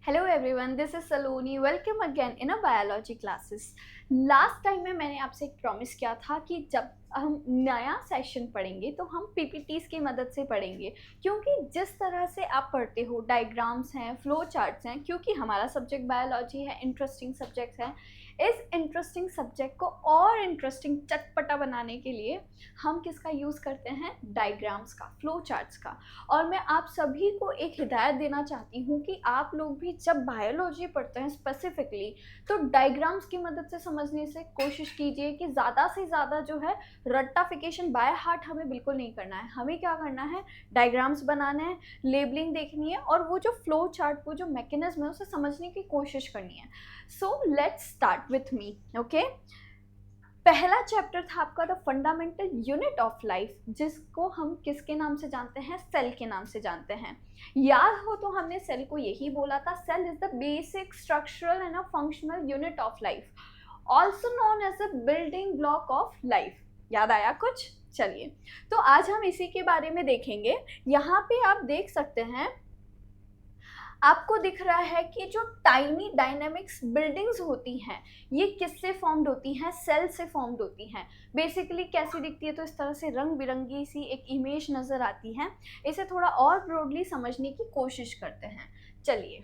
Hello everyone, this is Saloni. Welcome again in a biology classes. Last time में मैंने आपसे एक promise किया था कि जब हम नया सेशन पढ़ेंगे तो हम पीपीटीज की मदद से पढ़ेंगे, क्योंकि जिस तरह से आप पढ़ते हो, डायग्राम्स हैं, फ्लो चार्ट्स हैं, क्योंकि हमारा सब्जेक्ट बायोलॉजी है, इंटरेस्टिंग सब्जेक्ट है। इस इंटरेस्टिंग सब्जेक्ट को और इंटरेस्टिंग चटपटा बनाने के लिए हम किसका यूज़ करते हैं? डायग्राम्स का, फ्लो चार्ट्स का। और मैं आप सभी को एक हिदायत देना चाहती हूँ कि आप लोग भी जब बायोलॉजी पढ़ते हैं स्पेसिफिकली, तो डायग्राम्स की मदद से समझने से कोशिश कीजिए कि ज़्यादा से ज़्यादा जो है रट्टाफिकेशन बाय हार्ट हमें बिल्कुल नहीं करना है। हमें क्या करना है? डायग्राम्स बनाने हैं, लेबलिंग देखनी है और वो जो फ्लो चार्ट, वो जो मैकेनिज्म है, उसे समझने की कोशिश करनी है। So let's start with me. Okay, पहला चैप्टर था आपका the fundamental unit of life, जिसको हम किसके नाम से जानते हैं? सेल के नाम से जानते हैं। याद हो तो हमने सेल को यही बोला था, cell is the basic structural and functional unit of life, also known as the building block of life. याद आया कुछ? चलिए, तो आज हम इसी के बारे में देखेंगे। यहाँ पे आप देख सकते हैं, आपको दिख रहा है कि जो टाइनी डायनेमिक्स बिल्डिंग्स होती हैं, ये किससे फॉर्म्ड होती हैं? सेल से फॉर्म्ड होती हैं। बेसिकली कैसी दिखती है? तो इस तरह से रंग बिरंगी सी एक इमेज नज़र आती है। इसे थोड़ा और ब्रॉडली समझने की कोशिश करते हैं। चलिए,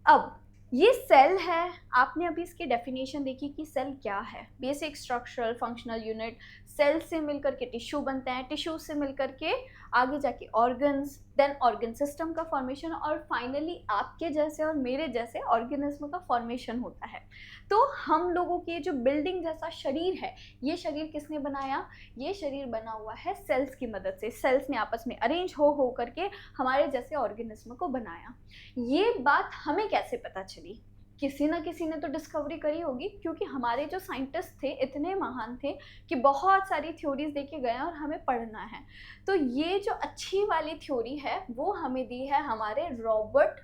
अब ये सेल है। आपने अभी इसकी डेफिनेशन देखी कि सेल क्या है। Basic structural functional unit. Cell से मिलकर के टिश्यू बनते हैं, टिश्यू से मिलकर के आगे जाके ऑर्गन्स, देन ऑर्गन सिस्टम का फॉर्मेशन, और फाइनली आपके जैसे और मेरे जैसे ऑर्गेनिज्म का फॉर्मेशन होता है। तो हम लोगों की जो बिल्डिंग जैसा शरीर है, ये शरीर किसने बनाया? ये शरीर बना हुआ है सेल्स की मदद से। सेल्स ने आपस में अरेंज हो करके हमारे जैसे ऑर्गेनिज्म को बनाया। ये बात हमें कैसे पता चली? किसी ना किसी ने तो डिस्कवरी करी होगी, क्योंकि हमारे जो साइंटिस्ट थे इतने महान थे कि बहुत सारी थ्योरीज देके गए और हमें पढ़ना है। तो ये जो अच्छी वाली थ्योरी है वो हमें दी है हमारे रॉबर्ट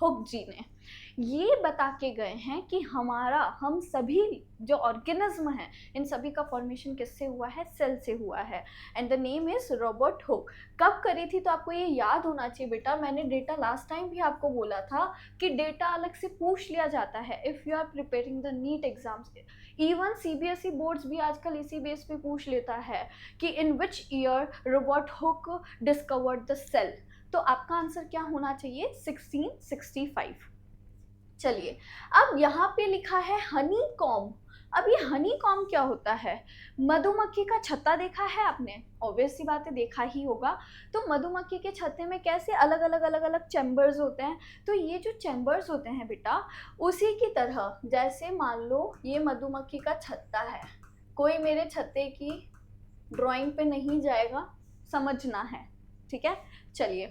हुक जी ने। ये बता के गए हैं कि हम सभी जो ऑर्गेनिज्म हैं, इन सभी का फॉर्मेशन किससे हुआ है? सेल से हुआ है। And the name is Robert Hooke. कब करी थी? तो आपको ये याद होना चाहिए बेटा। मैंने डेटा लास्ट टाइम भी आपको बोला था कि डेटा अलग से पूछ लिया जाता है if you are preparing the NEET exams. Even CBSE boards भी आजकल इसी बेस पे पूछ लेता है कि in which year Robert Hooke discovered the cell. तो आपका आंसर क्या होना चाहिए? 1665। चलिए, अब यहाँ पे लिखा है हनी कॉम। अब ये हनी कॉम क्या होता है? मधुमक्खी का छत्ता देखा है आपने? ऑब्वियस सी बात है, देखा ही होगा। तो मधुमक्खी के छत्ते में कैसे अलग अलग चैम्बर्स होते हैं। तो ये जो चैम्बर्स होते हैं बेटा, उसी की तरह जैसे मान लो ये मधुमक्खी का छत्ता है। कोई मेरे छत्ते की ड्राइंग पे नहीं जाएगा, समझना है, ठीक है? चलिए,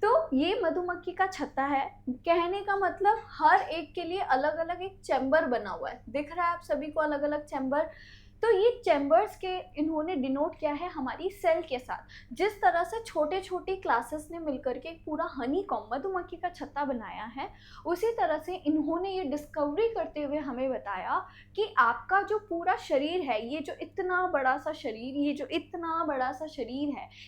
तो ये मधुमक्खी का छत्ता है। कहने का मतलब हर एक के लिए अलग अलग एक चैम्बर बना हुआ है। दिख रहा है आप सभी को अलग अलग चैम्बर? तो ये चैम्बर्स के इन्होंने डिनोट किया है हमारी सेल के साथ। जिस तरह से छोटे छोटे क्लासेस ने मिलकर के एक पूरा हनी कॉम, मधुमक्खी का छत्ता बनाया है, उसी तरह से इन्होंने ये डिस्कवरी करते हुए हमें बताया कि आपका जो पूरा शरीर है, ये जो इतना बड़ा सा शरीर,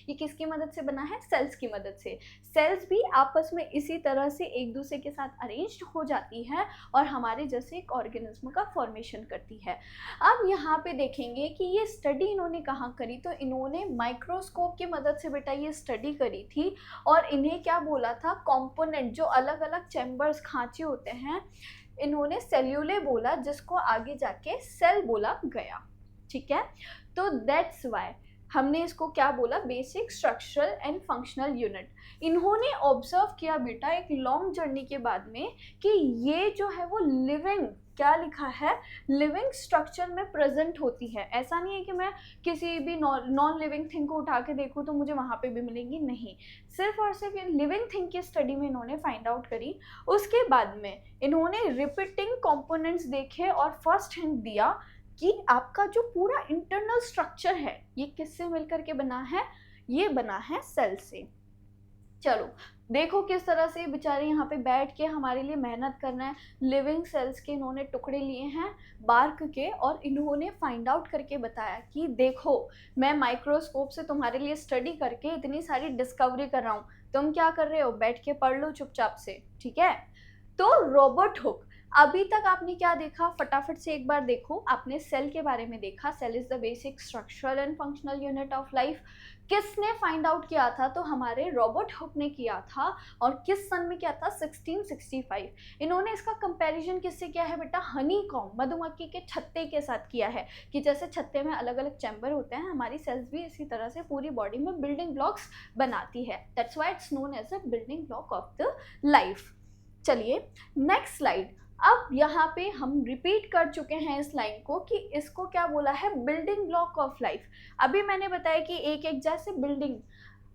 ये किसकी मदद से बना है? सेल्स की मदद से। सेल्स भी आपस में इसी तरह से एक दूसरे के साथ अरेंज्ड हो जाती है और हमारे जैसे एक ऑर्गेनिज्म का फॉर्मेशन करती है। अब यहाँ पे देखेंगे कि ये स्टडी इन्होंने कहाँ करी। तो इन्होंने माइक्रोस्कोप की मदद से बेटा ये स्टडी करी थी। और इन्हें क्या बोला था? कंपोनेंट, जो अलग अलग चैम्बर्स, खांचे होते हैं, इन्होंने सेल्यूले बोला, जिसको आगे जाके सेल बोला गया। ठीक है, तो दैट्स वाई हमने इसको क्या बोला? Basic structural and functional unit. इन्होंने ऑब्जर्व किया बेटा एक लॉन्ग जर्नी के बाद में कि ये जो है वो लिविंग, क्या लिखा है? लिविंग स्ट्रक्चर में प्रेजेंट होती है। ऐसा नहीं है कि मैं किसी भी नॉन लिविंग थिंग को उठा के देखूँ तो मुझे वहाँ पे भी मिलेंगी, नहीं। सिर्फ और सिर्फ ये लिविंग थिंग की स्टडी में इन्होंने फाइंड आउट करी। उसके बाद में इन्होंने रिपीटिंग कंपोनेंट्स देखे और फर्स्ट हिंट दिया कि आपका जो पूरा इंटरनल स्ट्रक्चर है, ये किससे मिलकर के बना है? ये बना है सेल से। चलो देखो किस तरह से बेचारे यहाँ पे बैठ के हमारे लिए मेहनत करना है। लिविंग सेल्स के इन्होंने टुकड़े लिए हैं बार्क के, और इन्होंने फाइंड आउट करके बताया कि देखो मैं माइक्रोस्कोप से तुम्हारे लिए स्टडी करके इतनी सारी डिस्कवरी कर रहा हूँ, तुम क्या कर रहे हो, बैठ के पढ़ लो चुपचाप से, ठीक है। तो रोबोट हुक, अभी तक आपने क्या देखा, फटाफट से एक बार देखो। आपने सेल के बारे में देखा, cell is the basic structural and functional unit of life. किसने फाइंड आउट किया था, तो हमारे रॉबर्ट हुक ने किया था। और किस सन में किया था, 1665। इन्होंने इसका कंपैरिजन किससे किया है बेटा, हनी कॉम्ब, मधुमक्खी के छत्ते के साथ किया है, कि जैसे छत्ते में अलग अलग चैम्बर होते हैं, हमारी सेल्स भी इसी तरह से पूरी बॉडी में बिल्डिंग ब्लॉक्स बनाती है। That's why it's known as a building block of the life. चलिए नेक्स्ट स्लाइड। अब यहाँ पे हम रिपीट कर चुके हैं इस लाइन को कि इसको क्या बोला है, बिल्डिंग ब्लॉक ऑफ लाइफ। अभी मैंने बताया कि एक एक जैसे बिल्डिंग,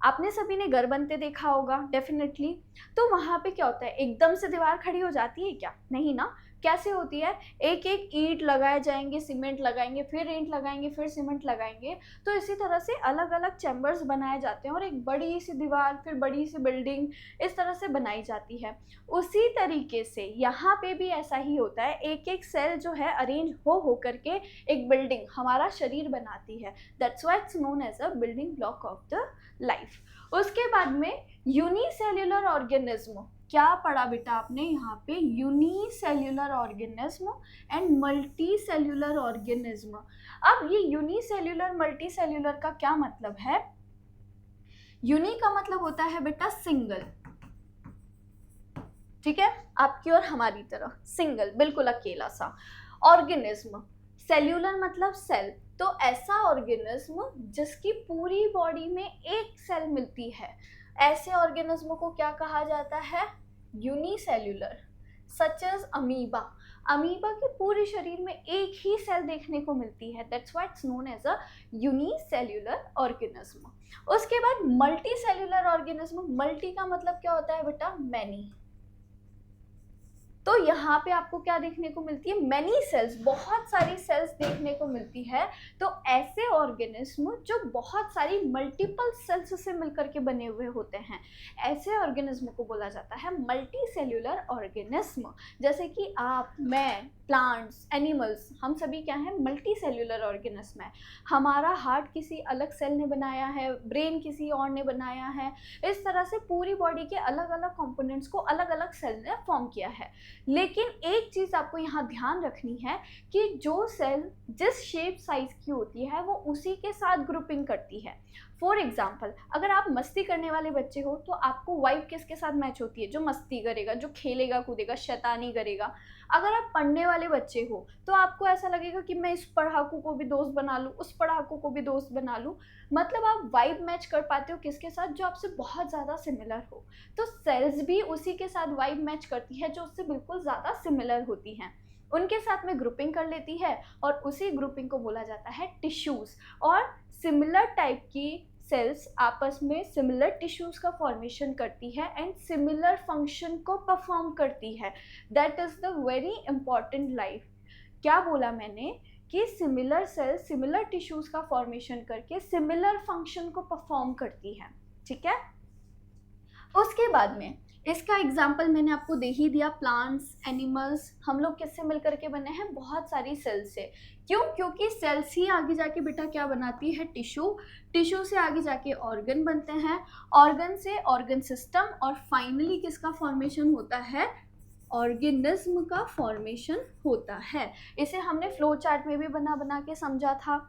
आपने सभी ने घर बनते देखा होगा डेफिनेटली। तो वहाँ पे क्या होता है, एकदम से दीवार खड़ी हो जाती है क्या, नहीं ना। कैसे होती है, एक एक ईंट लगाए जाएंगे, सीमेंट लगाएंगे, फिर ईंट लगाएंगे, फिर सीमेंट लगाएंगे। तो इसी तरह से अलग अलग चैम्बर्स बनाए जाते हैं और एक बड़ी सी दीवार, फिर बड़ी सी बिल्डिंग इस तरह से बनाई जाती है। उसी तरीके से यहाँ पे भी ऐसा ही होता है, एक एक सेल जो है अरेंज हो करके एक बिल्डिंग, हमारा शरीर बनाती है। That's why it's known as a building block of the life. उसके बाद में यूनिसेल्युलर ऑर्गेनिज्म, क्या पढ़ा बेटा आपने यहाँ पे, unicellular organism and multi cellular organism. अब ये यूनिसेल्युलर मल्टी सेल्युलर का क्या मतलब है, यूनि का मतलब होता है बेटा सिंगल, ठीक है, आपकी और हमारी तरह सिंगल, बिल्कुल अकेला सा। ऑर्गेनिज्म, सेल्यूलर मतलब सेल, तो ऐसा ऑर्गेनिज्म जिसकी पूरी बॉडी में एक सेल मिलती है, ऐसे ऑर्गेनिज्म को क्या कहा जाता है, unicellular. Such as amoeba, amoeba के पूरे शरीर में एक ही सेल देखने को मिलती है, that's why it's known as a unicellular organism. उसके बाद मल्टी सेल्युलर ऑर्गेनिज्म, मल्टी का मतलब क्या होता है बेटा, मैनी। तो यहाँ पे आपको क्या देखने को मिलती है, मैनी सेल्स, बहुत सारी सेल्स देखने को मिलती है। तो ऐसे ऑर्गेनिज्म जो बहुत सारी मल्टीपल सेल्स से मिलकर के बने हुए होते हैं, ऐसे ऑर्गेनिज्म को बोला जाता है मल्टी सेल्यूलर ऑर्गेनिज्म। जैसे कि आप, मैं, प्लांट्स, एनिमल्स, हम सभी क्या हैं, मल्टी सेल्यूलर ऑर्गेनिज्म है। हमारा हार्ट किसी अलग सेल ने बनाया है, ब्रेन किसी और ने बनाया है, इस तरह से पूरी बॉडी के अलग अलग कंपोनेंट्स को अलग अलग सेल ने फॉर्म किया है। लेकिन एक चीज आपको यहाँ ध्यान रखनी है कि जो सेल जिस शेप साइज की होती है वो उसी के साथ ग्रुपिंग करती है। फॉर एग्जाम्पल, अगर आप मस्ती करने वाले बच्चे हो तो आपको वाइब किसके साथ मैच होती है, जो मस्ती करेगा, जो खेलेगा कूदेगा, शैतानी करेगा। अगर आप पढ़ने वाले बच्चे हो तो आपको ऐसा लगेगा कि मैं इस पढ़ाकू को भी दोस्त बना लूँ, उस पढ़ाकू को भी दोस्त बना लूँ। मतलब आप वाइब मैच कर पाते हो किसके साथ, जो आपसे बहुत ज़्यादा सिमिलर हो। तो सेल्स भी उसी के साथ वाइब मैच करती है जो उससे बिल्कुल ज़्यादा सिमिलर होती हैं, उनके साथ में ग्रुपिंग कर लेती है, और उसी ग्रुपिंग को बोला जाता है टिश्यूज़। और सिमिलर टाइप की सेल्स आपस में सिमिलर टिश्यूज का फॉर्मेशन करती है एंड सिमिलर फंक्शन को परफॉर्म करती है। That is the very important life. क्या बोला मैंने, कि सिमिलर सेल्स सिमिलर टिश्यूज का फॉर्मेशन करके सिमिलर फंक्शन को परफॉर्म करती है, ठीक है। उसके बाद में इसका एग्जाम्पल मैंने आपको दे ही दिया, प्लांट्स, एनिमल्स, हम लोग किससे मिलकर के बने हैं, बहुत सारी सेल्स से। क्यों, क्योंकि सेल्स ही आगे जाके बेटा क्या बनाती है, टिश्यू, टिश्यू से आगे जाके ऑर्गन बनते हैं, ऑर्गन से ऑर्गन सिस्टम, और फाइनली किसका फॉर्मेशन होता है, ऑर्गेनिज्म का फॉर्मेशन होता है। इसे हमने फ्लो चार्ट में भी बना बना के समझा था।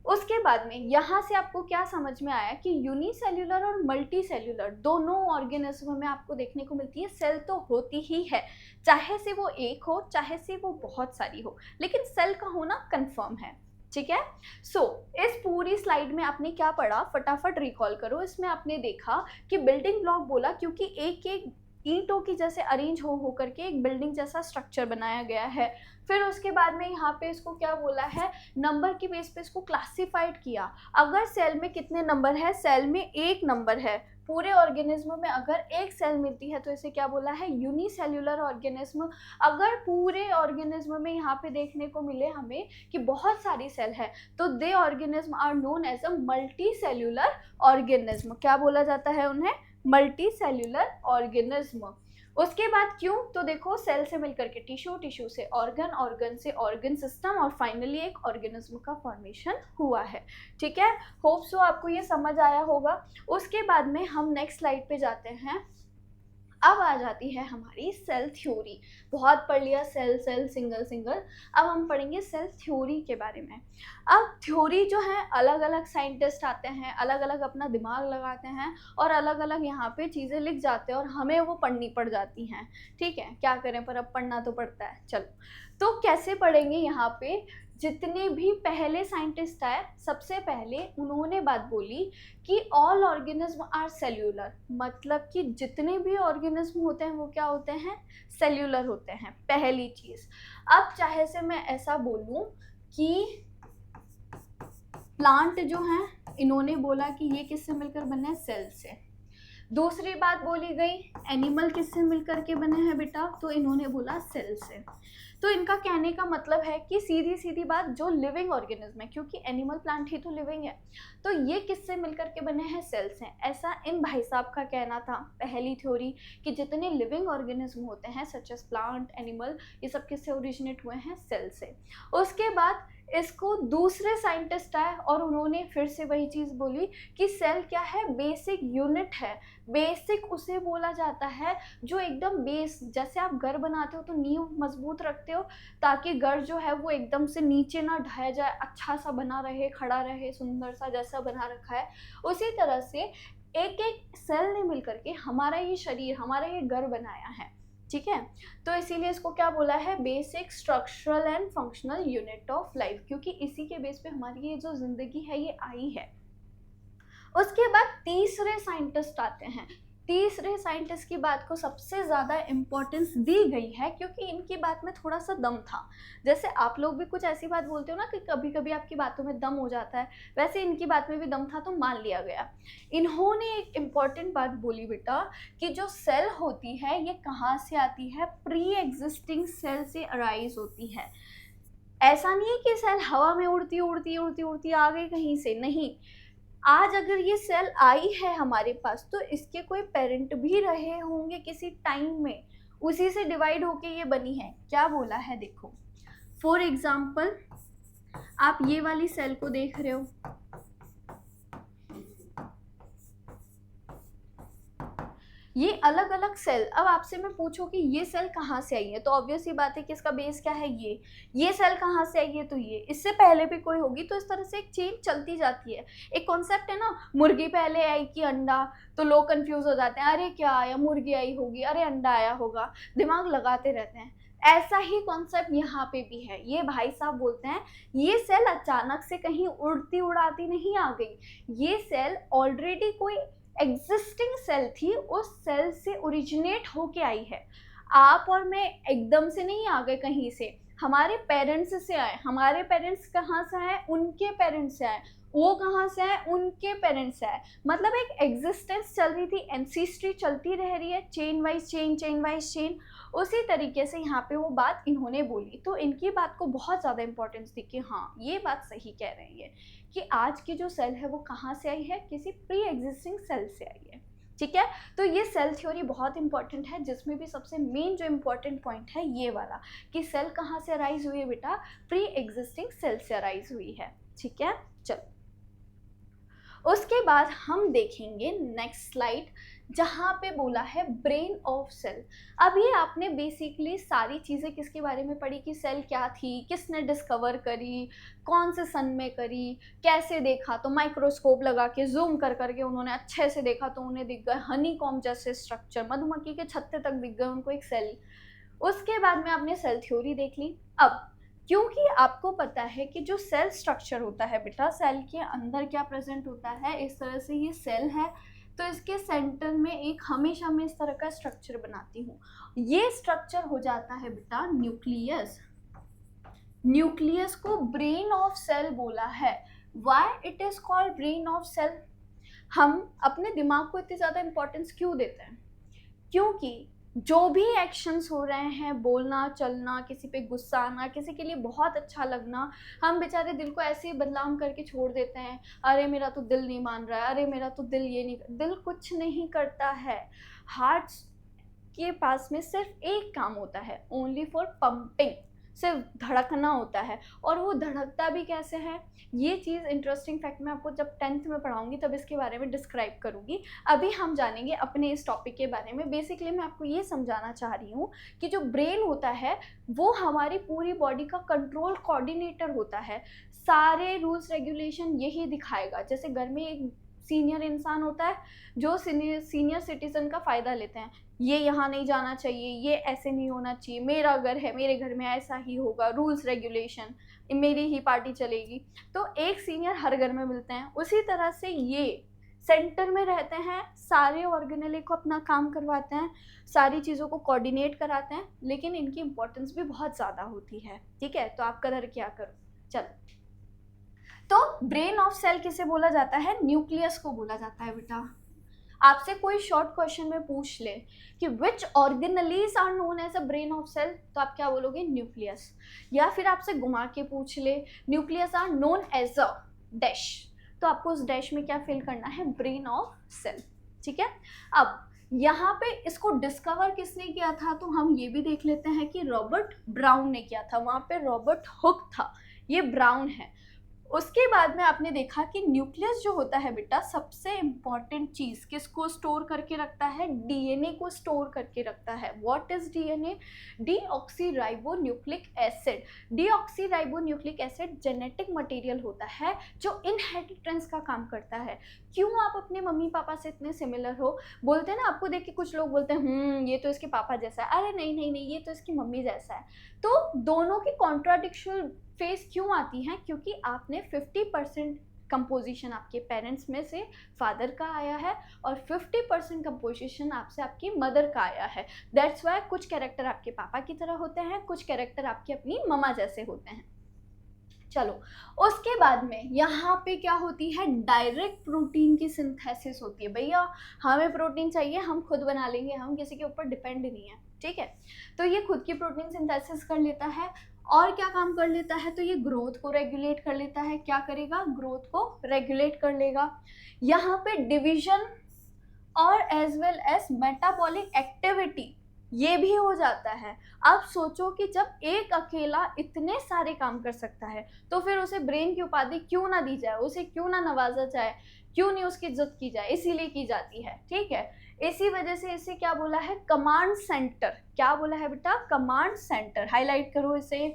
उसके बाद में यहाँ से आपको क्या समझ में आया कि यूनिसेल्युलर और मल्टी सेल्युलर दोनों ऑर्गेनिज्म में आपको देखने को मिलती है, सेल तो होती ही है, चाहे से वो एक हो चाहे से वो बहुत सारी हो, लेकिन सेल का होना कंफर्म है, ठीक है। सो इस पूरी स्लाइड में आपने क्या पढ़ा, फटाफट रिकॉल करो। इसमें आपने देखा कि बिल्डिंग ब्लॉक बोला क्योंकि एक एक ईंटों की जैसे अरेंज हो करके एक बिल्डिंग जैसा स्ट्रक्चर बनाया गया है। फिर उसके बाद में यहाँ पे इसको क्या बोला है, नंबर की बेस पे इसको क्लासिफाइड किया। अगर सेल में कितने नंबर है, सेल में एक नंबर है, पूरे ऑर्गेनिज्म में अगर एक सेल मिलती है तो इसे क्या बोला है, यूनिसेल्युलर ऑर्गेनिज्म। अगर पूरे ऑर्गेनिज्म में यहाँ पे देखने को मिले हमें कि बहुत सारी सेल है तो they organism are known as a multi cellular organism. क्या बोला जाता है उन्हें, मल्टी सेल्यूलर ऑर्गेनिज्म। उसके बाद क्यों, तो देखो सेल से मिलकर के टिश्यू, टिश्यू से ऑर्गन, ऑर्गन से ऑर्गन सिस्टम और फाइनली एक ऑर्गेनिज्म का फॉर्मेशन हुआ है। ठीक है, होप सो आपको ये समझ आया होगा। उसके बाद में हम नेक्स्ट स्लाइड पे जाते हैं। अब आ जाती है हमारी सेल थ्योरी। बहुत पढ़ लिया सेल सेल सिंगल सिंगल, अब हम पढ़ेंगे सेल थ्योरी के बारे में। अब थ्योरी जो है, अलग अलग साइंटिस्ट आते हैं, अलग अलग अपना दिमाग लगाते हैं और अलग अलग यहाँ पे चीज़ें लिख जाते हैं और हमें वो पढ़नी पड़ जाती हैं। ठीक है, क्या करें, पर अब पढ़ना तो पड़ता है। चलो, तो कैसे पढ़ेंगे, यहाँ पे जितने भी पहले साइंटिस्ट आए, सबसे पहले उन्होंने बात बोली कि ऑल ऑर्गेनिज्म आर सेल्यूलर, मतलब कि जितने भी ऑर्गेनिज्म होते हैं वो क्या होते हैं, सेल्यूलर होते हैं, पहली चीज। अब चाहे से मैं ऐसा बोलूं कि प्लांट जो हैं, इन्होंने बोला कि ये किससे मिलकर बने हैं, सेल से। दूसरी बात बोली गई, एनिमल किससे मिलकर के बने हैं बेटा, तो इन्होंने बोला सेल से। तो इनका कहने का मतलब है कि सीधी सीधी बात, जो लिविंग ऑर्गेनिज्म है, क्योंकि एनिमल प्लांट ही तो लिविंग है, तो ये किससे मिलकर के बने हैं, सेल से। ऐसा इन भाई साहब का कहना था, पहली थ्योरी, कि जितने लिविंग ऑर्गेनिज्म होते हैं सच एज प्लांट, एनिमल, ये सब किससे ओरिजिनेट हुए हैं, सेल से। उसके बाद इसको दूसरे साइंटिस्ट आए और उन्होंने फिर से वही चीज़ बोली कि सेल क्या है, बेसिक यूनिट है। बेसिक उसे बोला जाता है जो एकदम बेस, जैसे आप घर बनाते हो तो नींव मजबूत रखते हो ताकि घर जो है वो एकदम से नीचे ना ढह जाए, अच्छा सा बना रहे, खड़ा रहे, सुंदर सा जैसा बना रखा है। उसी तरह से एक एक सेल ने मिलकर के हमारा ये शरीर, हमारा ये घर बनाया है। ठीक है, तो इसीलिए इसको क्या बोला है, basic structural and functional unit of life, क्योंकि इसी के बेस पे हमारी ये जो जिंदगी है ये आई है। उसके बाद तीसरे साइंटिस्ट आते हैं। तीसरे साइंटिस्ट की बात को सबसे ज़्यादा इम्पोर्टेंस दी गई है क्योंकि इनकी बात में थोड़ा सा दम था। जैसे आप लोग भी कुछ ऐसी बात बोलते हो ना कि कभी कभी आपकी बातों में दम हो जाता है, वैसे इनकी बात में भी दम था तो मान लिया गया। इन्होंने एक इम्पॉर्टेंट बात बोली बेटा कि जो सेल होती है ये कहाँ से आती है, प्री एग्जिस्टिंग सेल से अराइज होती है। ऐसा नहीं है कि सेल हवा में उड़ती उड़ती उड़ती उड़ती आ गई कहीं से, नहीं। आज अगर ये सेल आई है हमारे पास तो इसके कोई पेरेंट भी रहे होंगे किसी टाइम में, उसी से डिवाइड होके ये बनी है। क्या बोला है देखो, फॉर एग्जाम्पल आप ये वाली सेल को देख रहे हो, ये अलग अलग सेल। अब आपसे मैं पूछूं कि ये सेल कहाँ से आई है, तो ऑब्वियस ही बात है कि इसका बेस क्या है, ये सेल कहाँ से आई है, तो ये इससे पहले भी कोई होगी। तो इस तरह से एक चेन चलती जाती है। एक कॉन्सेप्ट है ना, मुर्गी पहले आई कि अंडा, तो लोग कंफ्यूज हो जाते हैं, अरे क्या आया, मुर्गी आई होगी, अरे अंडा आया होगा, दिमाग लगाते रहते हैं। ऐसा ही कॉन्सेप्ट यहाँ पे भी है। ये भाई साहब बोलते हैं ये सेल अचानक से कहीं उड़ती उड़ाती नहीं आ गई, ये सेल ऑलरेडी कोई एग्जिस्टिंग सेल थी, उस सेल से ओरिजिनेट होके आई है। आप और मैं एकदम से नहीं आ गए कहीं से, हमारे पेरेंट्स से आए। हमारे पेरेंट्स कहाँ से आए, उनके पेरेंट्स से आए। वो कहाँ से आए, उनके पेरेंट्स से आए। मतलब एक एग्जिस्टेंस चल रही थी, एंसीस्ट्री चलती रह रही है, chain wise chain, chain wise chain. उसी तरीके से यहाँ पे वो बात इन्होंने बोली, तो इनकी बात को बहुत ज़्यादा इंपॉर्टेंस दी कि हाँ ये बात सही कह रहे हैं ये, कि आज की जो सेल है वो कहाँ से आई है, किसी प्री एग्जिस्टिंग सेल से आई है। ठीक है, तो ये सेल थ्योरी बहुत इंपॉर्टेंट है, जिसमें भी सबसे मेन जो इम्पोर्टेंट पॉइंट है ये वाला कि सेल कहाँ से अराइज हुई है बेटा, प्री एग्जिस्टिंग सेल से अराइज हुई है। ठीक है, चलो उसके बाद हम देखेंगे नेक्स्ट स्लाइड, जहाँ पे बोला है ब्रेन ऑफ सेल। अब ये आपने बेसिकली सारी चीज़ें किसके बारे में पढ़ी कि सेल क्या थी, किसने डिस्कवर करी, कौन से सन में करी, कैसे देखा, तो माइक्रोस्कोप लगा के जूम कर करके उन्होंने अच्छे से देखा तो उन्हें दिख गए हनी कॉम जैसे स्ट्रक्चर, मधुमक्खी के छत्ते तक दिख गए उनको एक सेल। उसके बाद में आपने सेल थ्योरी देख ली। अब क्योंकि आपको पता है कि जो सेल स्ट्रक्चर होता है बेटा, सेल के अंदर क्या प्रेजेंट होता है, इस तरह से ये सेल है तो इसके सेंटर में एक, हमेशा मैं इस तरह का स्ट्रक्चर बनाती हूँ, ये स्ट्रक्चर हो जाता है बेटा न्यूक्लियस। न्यूक्लियस को ब्रेन ऑफ सेल बोला है। Why it is called brain of cell. हम अपने दिमाग को इतनी ज़्यादा इंपॉर्टेंस क्यों देते हैं, क्योंकि जो भी एक्शंस हो रहे हैं, बोलना, चलना, किसी पे गुस्सा आना, किसी के लिए बहुत अच्छा लगना, हम बेचारे दिल को ऐसे ही बदनाम करके छोड़ देते हैं। अरे मेरा तो दिल नहीं मान रहा है, अरे मेरा तो दिल ये नहीं, दिल कुछ नहीं करता है। हार्ट के पास में सिर्फ एक काम होता है, ओनली फॉर पंपिंग, सिर्फ धड़कना होता है। और वो धड़कता भी कैसे है, ये चीज़ इंटरेस्टिंग फैक्ट मैं आपको जब 10th में पढ़ाऊंगी तब इसके बारे में डिस्क्राइब करूंगी। अभी हम जानेंगे अपने इस टॉपिक के बारे में। बेसिकली मैं आपको ये समझाना चाह रही हूँ कि जो ब्रेन होता है वो हमारी पूरी बॉडी का कंट्रोल कोऑर्डिनेटर होता है। सारे रूल्स रेगुलेशन यही दिखाएगा। जैसे घर में एक सीनियर इंसान होता है जो सीनियर सिटीजन का फ़ायदा लेते हैं, ये यहाँ नहीं जाना चाहिए, ये ऐसे नहीं होना चाहिए, मेरा घर है, मेरे घर में ऐसा ही होगा, रूल्स रेगुलेशन, मेरी ही पार्टी चलेगी। तो एक सीनियर हर घर में मिलते हैं। उसी तरह से ये सेंटर में रहते हैं, सारे ऑर्गेनेले को अपना काम करवाते हैं, सारी चीज़ों को कोऑर्डिनेट कराते हैं, लेकिन इनकी इंपॉर्टेंस भी बहुत ज़्यादा होती है। ठीक है, तो आप कदर क्या करो। चलो, तो ब्रेन ऑफ सेल किसे बोला जाता है? न्यूक्लियस को बोला जाता है बेटा। आपसे कोई शॉर्ट क्वेश्चन में पूछ ले कि which organelles are known as a brain of cell, तो आप क्या बोलोगे? न्यूक्लियस। या फिर आपसे घुमा के पूछ ले nucleus are known as a dash, तो आपको उस डैश में क्या फिल करना है? Brain of cell. ठीक है, अब यहाँ पे इसको डिस्कवर किसने किया था, तो हम ये भी देख लेते हैं कि रॉबर्ट ब्राउन ने किया था। वहाँ पे रॉबर्ट हुक था, ये ब्राउन है। उसके बाद में आपने देखा कि न्यूक्लियस जो होता है बेटा, सबसे इम्पॉर्टेंट चीज़ किसको स्टोर करके रखता है? डीएनए को स्टोर करके रखता है। What is DNA? Deoxyribonucleic acid. Deoxyribonucleic acid genetic material होता है जो इनहेरिटेंस का काम करता है। क्यों आप अपने मम्मी पापा से इतने सिमिलर हो? बोलते हैं ना, आपको देख के कुछ लोग बोलते हैं ये तो इसके पापा जैसा है, अरे नहीं नहीं नहीं, ये तो इसकी मम्मी जैसा है। तो दोनों की कॉन्ट्राडिक्शन फेस क्यों आती हैं? क्योंकि आपने 50% कंपोजिशन आपके पेरेंट्स में से फादर का आया है और 50% कंपोजिशन आपसे आपकी मदर का आया है। दैट्स वाई कुछ कैरेक्टर आपके पापा की तरह होते हैं, कुछ कैरेक्टर आपकी अपनी मम्मा जैसे होते हैं। चलो, उसके बाद में यहाँ पे क्या होती है? डायरेक्ट प्रोटीन की सिंथेसिस होती है। भैया हमें प्रोटीन चाहिए, हम खुद बना लेंगे, हम किसी के ऊपर डिपेंड नहीं है। ठीक है, तो ये खुद की प्रोटीन सिंथेसिस कर लेता है। और क्या काम कर लेता है? तो ये ग्रोथ को रेगुलेट कर लेता है। क्या करेगा? ग्रोथ को रेगुलेट कर लेगा। यहाँ पे डिवीजन और as well as metabolic activity ये भी हो जाता है। अब सोचो कि जब एक अकेला इतने सारे काम कर सकता है तो फिर उसे ब्रेन की उपाधि क्यों ना दी जाए, उसे क्यों ना नवाजा जाए, क्यों नहीं उसकी इज्जत की जाए? इसीलिए की जाती है। ठीक है, इसी वजह से इसे क्या बोला है? Command centre. क्या बोला है बेटा? Command centre. हाईलाइट करो इसे,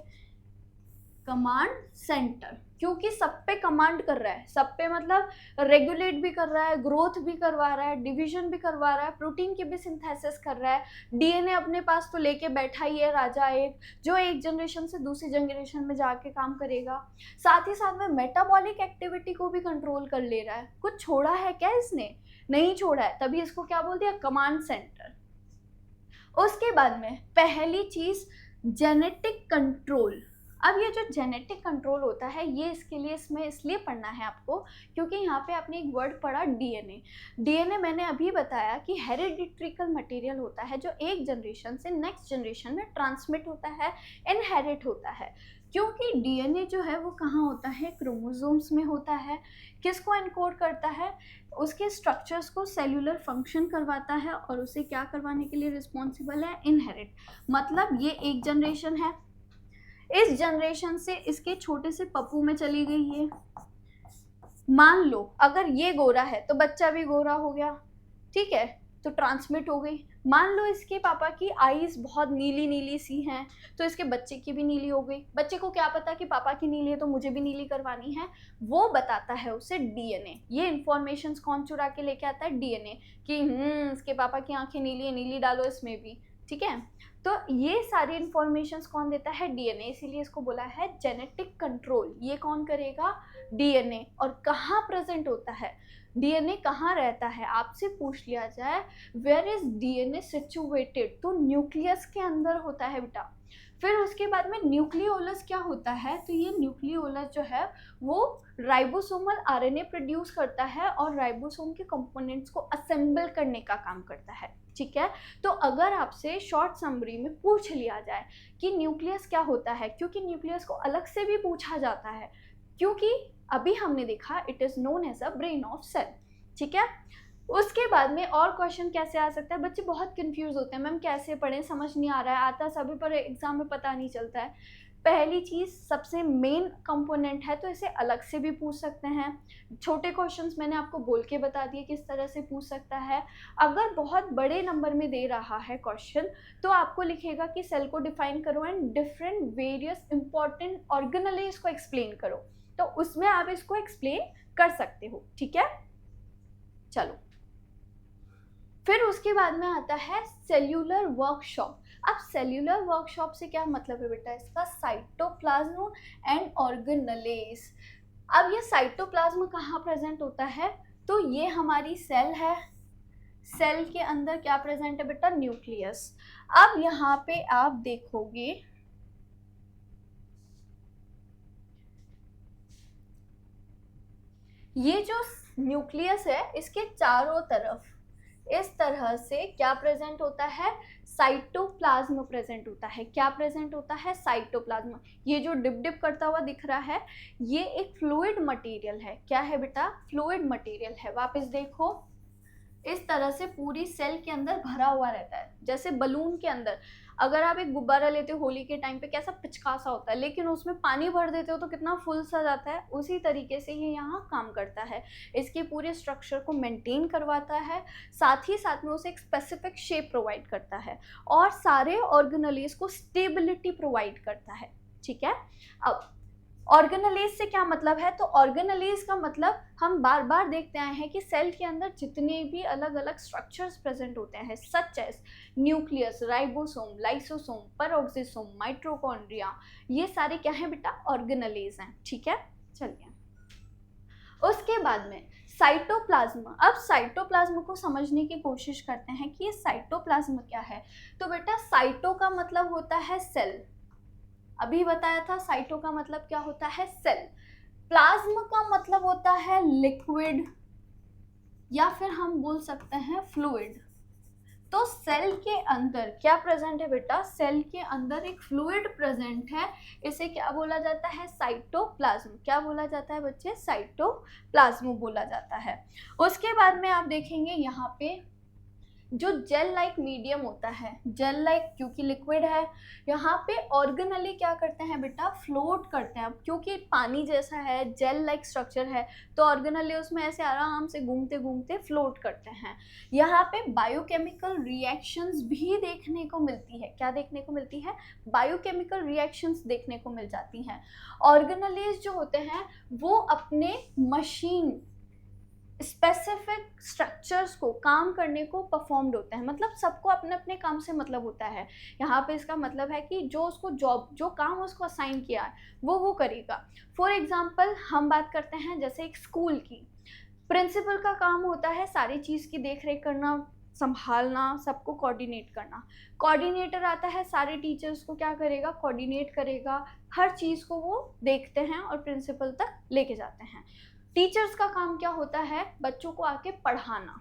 कमांड सेंटर, क्योंकि सब पे कमांड कर रहा है। सब पे मतलब रेगुलेट भी कर रहा है, ग्रोथ भी करवा रहा है, डिवीजन भी करवा रहा है, प्रोटीन की भी सिंथेसिस कर रहा है। डीएनए अपने पास तो लेके बैठा ही है राजा एक, जो एक जनरेशन से दूसरी जनरेशन में जाके काम करेगा। साथ ही साथ में मेटाबॉलिक एक्टिविटी को भी कंट्रोल कर ले रहा है। कुछ छोड़ा है क्या इसने? नहीं छोड़ा है, तभी इसको क्या बोल दिया? Command centre. उसके बाद में पहली चीज जेनेटिक कंट्रोल। अब ये जो जेनेटिक कंट्रोल होता है, ये इसके लिए इसमें इसलिए पढ़ना है आपको क्योंकि यहाँ पे आपने एक वर्ड पढ़ा डीएनए। डीएनए मैंने अभी बताया कि हेरिडिट्रिकल मटेरियल होता है जो एक जनरेशन से नेक्स्ट जनरेशन में ट्रांसमिट होता है, इनहेरिट होता है। क्योंकि डीएनए जो है वो कहाँ होता है? क्रोमोसोम्स में होता है। किसको एनकोड करता है? उसके स्ट्रक्चर्स को सेल्यूलर फंक्शन करवाता है और उसे क्या करवाने के लिए रिस्पॉन्सिबल है? इनहेरिट। मतलब ये एक जनरेशन है, इस जनरेशन से इसके छोटे से पप्पू में चली गई है। मान लो अगर ये गोरा है तो बच्चा भी गोरा हो गया। ठीक है, तो ट्रांसमिट हो गई। मान लो इसके पापा की आईज बहुत नीली नीली सी हैं तो इसके बच्चे की भी नीली हो गई। बच्चे को क्या पता कि पापा की नीली है तो मुझे भी नीली करवानी है, वो बताता है उसे डीएनए। ये इंफॉर्मेशन कौन चुरा के लेके आता है? डीएनए, कि इसके पापा की आंखें नीली है, नीली डालो इसमें भी। ठीक है, तो ये सारी इंफॉर्मेशंस कौन देता है? डीएनए, इसीलिए इसको बोला है जेनेटिक कंट्रोल। ये कौन करेगा? डीएनए। और कहाँ प्रेजेंट होता है डीएनए, कहाँ रहता है? आपसे पूछ लिया जाए वेयर इज डीएनए सिचुएटेड, तो न्यूक्लियस के अंदर होता है बेटा। फिर उसके बाद में न्यूक्लियोलस क्या होता है? तो ये न्यूक्लियोलस जो है वो राइबोसोमल आरएनए प्रोड्यूस करता है और राइबोसोम के कंपोनेंट्स को असेंबल करने का काम करता है। ठीक है, तो अगर आपसे शॉर्ट समरी में पूछ लिया जाए कि न्यूक्लियस क्या होता है, क्योंकि न्यूक्लियस को अलग से भी पूछा जाता है, क्योंकि अभी हमने देखा it is known as a brain of cell. ठीक है, उसके बाद में और क्वेश्चन कैसे आ सकता है? बच्चे बहुत कंफ्यूज होते हैं, मैम कैसे पढ़ें, समझ नहीं आ रहा है, आता सभी पर एग्जाम में पता नहीं चलता है। पहली चीज़, सबसे मेन कंपोनेंट है तो इसे अलग से भी पूछ सकते हैं। छोटे क्वेश्चंस मैंने आपको बोल के बता दिए किस तरह से पूछ सकता है। अगर बहुत बड़े नंबर में दे रहा है क्वेश्चन तो आपको लिखेगा कि सेल को डिफाइन करो and different various important organelles को एक्सप्लेन करो, तो उसमें आप इसको एक्सप्लेन कर सकते हो। ठीक है, चलो फिर उसके बाद में आता है सेल्यूलर वर्कशॉप। अब सेल्यूलर वर्कशॉप से क्या मतलब है बेटा इसका? Cytoplasm and organelles. अब ये साइटोप्लाज्म कहाँ प्रेजेंट होता है? तो ये हमारी सेल है, सेल के अंदर क्या प्रेजेंट है बेटा? न्यूक्लियस। अब यहाँ पे आप देखोगे ये जो न्यूक्लियस है इसके चारों तरफ इस तरह से क्या प्रेजेंट होता है? साइटोप्लाज्म प्रेजेंट होता है। क्या प्रेजेंट होता है? साइटोप्लाज्म। ये जो डिप डिप करता हुआ दिख रहा है ये एक फ्लूइड मटेरियल है। क्या है बेटा? फ्लूइड मटेरियल है। वापस देखो, इस तरह से पूरी सेल के अंदर भरा हुआ रहता है, जैसे बलून के अंदर अगर आप एक गुब्बारा लेते हो होली के टाइम पे कैसा पिचका सा होता है, लेकिन उसमें पानी भर देते हो तो कितना फुल सा जाता है, उसी तरीके से ये यहाँ काम करता है। इसके पूरे स्ट्रक्चर को मेंटेन करवाता है, साथ ही साथ में उसे एक स्पेसिफिक शेप प्रोवाइड करता है और सारे ऑर्गेनेल्स को स्टेबिलिटी प्रोवाइड करता है। ठीक है, अब ऑर्गेनेल्स से क्या मतलब है? तो ऑर्गेनेल्स का मतलब हम बार बार देखते आए हैं कि सेल के अंदर जितने भी अलग अलग स्ट्रक्चर्स प्रेजेंट होते हैं such as nucleus, ribosome, lysosome, peroxisome, mitochondria, ये सारे क्या हैं बेटा? ऑर्गेनेल्स हैं। ठीक है, चलिए उसके बाद में साइटोप्लाज्म। अब साइटोप्लाज्म को समझने की कोशिश करते हैं कि ये साइटोप्लाज्म क्या है। तो बेटा साइटो का मतलब होता है सेल, अभी बताया था साइटो का मतलब क्या होता है? सेल। प्लाज्म का मतलब होता है लिक्विड या फिर हम बोल सकते हैं फ्लूइड। तो सेल के अंदर क्या प्रेजेंट है बेटा? सेल के अंदर एक फ्लूइड प्रेजेंट है, इसे क्या बोला जाता है? साइटोप्लाज्म। क्या बोला जाता है बच्चे? साइटोप्लाज्म बोला जाता है। उसके बाद में आप देखेंगे यहाँ पे जो जेल लाइक मीडियम होता है, जेल लाइक क्योंकि लिक्विड है, यहाँ पे ऑर्गेनेली क्या करते हैं बेटा? फ्लोट करते हैं। क्योंकि पानी जैसा है, जेल लाइक स्ट्रक्चर है, तो ऑर्गेनेली उसमें ऐसे आराम से घूमते घूमते फ्लोट करते हैं। यहाँ पे बायोकेमिकल रिएक्शंस भी देखने को मिलती है। क्या देखने को मिलती है? बायोकेमिकल रिएक्शंस देखने को मिल जाती हैं। ऑर्गेनेलीज जो होते हैं वो अपने मशीन स्पेसिफिक स्ट्रक्चर्स को काम करने को परफॉर्म्ड होते हैं, मतलब सबको अपने अपने काम से मतलब होता है। यहाँ पे इसका मतलब है कि जो उसको जॉब, जो काम उसको असाइन किया है वो करेगा। फॉर एग्जांपल हम बात करते हैं जैसे एक स्कूल की, प्रिंसिपल का काम होता है सारी चीज़ की देख रेख करना, संभालना, सबको कोऑर्डिनेट करना। कोऑर्डिनेटर आता है सारे टीचर्स को क्या करेगा? कोऑर्डिनेट करेगा, हर चीज़ को वो देखते हैं और प्रिंसिपल तक लेके जाते हैं। टीचर्स का काम क्या होता है? बच्चों को आके पढ़ाना।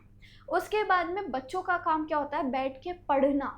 उसके बाद में बच्चों का काम क्या होता है? बैठ के पढ़ना।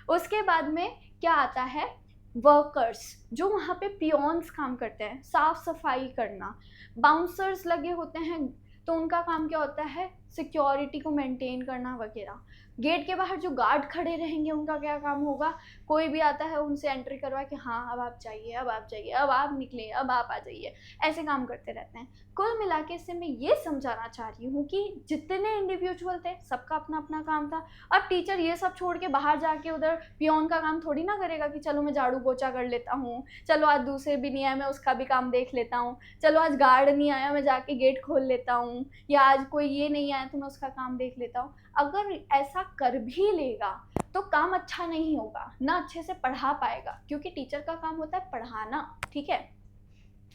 उसके बाद में क्या आता है? वर्कर्स, जो वहाँ पे पियोन्स काम करते हैं, साफ सफाई करना। बाउंसर्स लगे होते हैं तो उनका काम क्या होता है? सिक्योरिटी को मेंटेन करना वगैरह। गेट के बाहर जो गार्ड खड़े रहेंगे उनका क्या काम होगा? कोई भी आता है उनसे एंट्री करवा कि हाँ अब आप जाइए, अब आप जाइए, अब आप निकले, अब आप आ जाइए, ऐसे काम करते रहते हैं। कुल मिला के इससे मैं ये समझाना चाह रही हूँ कि जितने इंडिविजुअल थे सबका अपना अपना काम था। अब टीचर ये सब छोड़ के बाहर जाके उधर पियोन का काम थोड़ी ना करेगा कि चलो मैं झाड़ू पोछा कर लेता हूँ, चलो आज दूसरे भी नहीं आए मैं उसका भी काम देख लेता हूँ, चलो आज गार्ड नहीं आया मैं जाके गेट खोल लेता हूँ, या आज कोई ये नहीं आया तो मैं उसका काम देख लेता हूँ। अगर ऐसा कर भी लेगा तो काम अच्छा नहीं होगा, ना अच्छे से पढ़ा पाएगा, क्योंकि टीचर का काम होता है पढ़ाना, ठीक है।